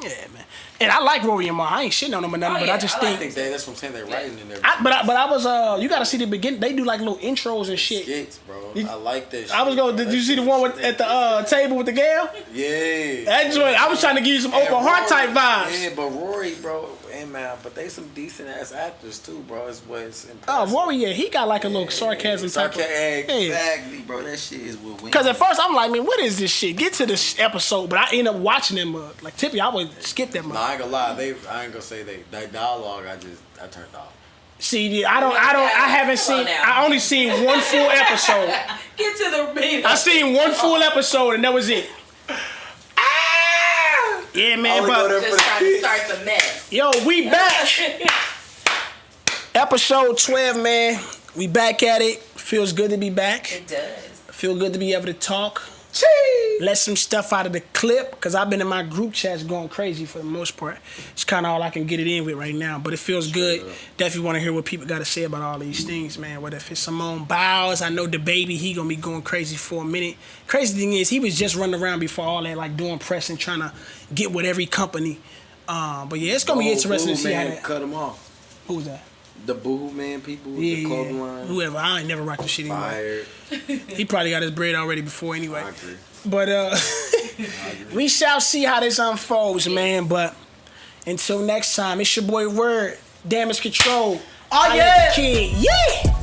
Yeah, man. And I like Rory and Ma. I ain't shitting on them or nothing, but I just think that's what I'm saying. They're writing in there. But I was you gotta see the beginning. They do like little intros and shit. Skits, bro. I like that. I was going. Did you see the one at the table with the gal? Yeah. That joint. I was trying to give you some open heart type vibes. Yeah, but Rory, bro, and man, but they some decent ass actors too, bro. It's impressive. Oh, Rory, yeah, he got like a little sarcasm type. Exactly, bro. That shit is what we. Because at first I'm like, man, what is this shit? Get to this episode, but I end up watching them. Like Tippy, I would skip them. No, I ain't gonna lie. I ain't gonna say that dialogue. I turned off. See, I haven't seen. I only seen one full episode. Get to the meat. I seen one full episode and that was it. Yeah, man, but just trying to start the mess. Yo, we back. Episode 12, man. We back at it. Feels good to be back. It does. Feel good to be able to talk. Let some stuff out of the clip because I've been in my group chats going crazy for the most part. It's kind of all I can get it in with right now, but it feels good. Definitely want to hear what people got to say about all these things, man. Whether if it's Simone Biles, I know the baby, he gonna be going crazy for a minute. Crazy thing is, he was just running around before all that, like doing press and trying to get with every company. But yeah, it's gonna be interesting to see how that. Cut him off. Who's that? The Boohoo Man people with the clothing line. Whoever. I ain't never rocked the shit anyway. He probably got his bread already before anyway. I agree. But we shall see how this unfolds, man. But until next time, it's your boy Word, Damage Control. Oh yeah, kid, yeah.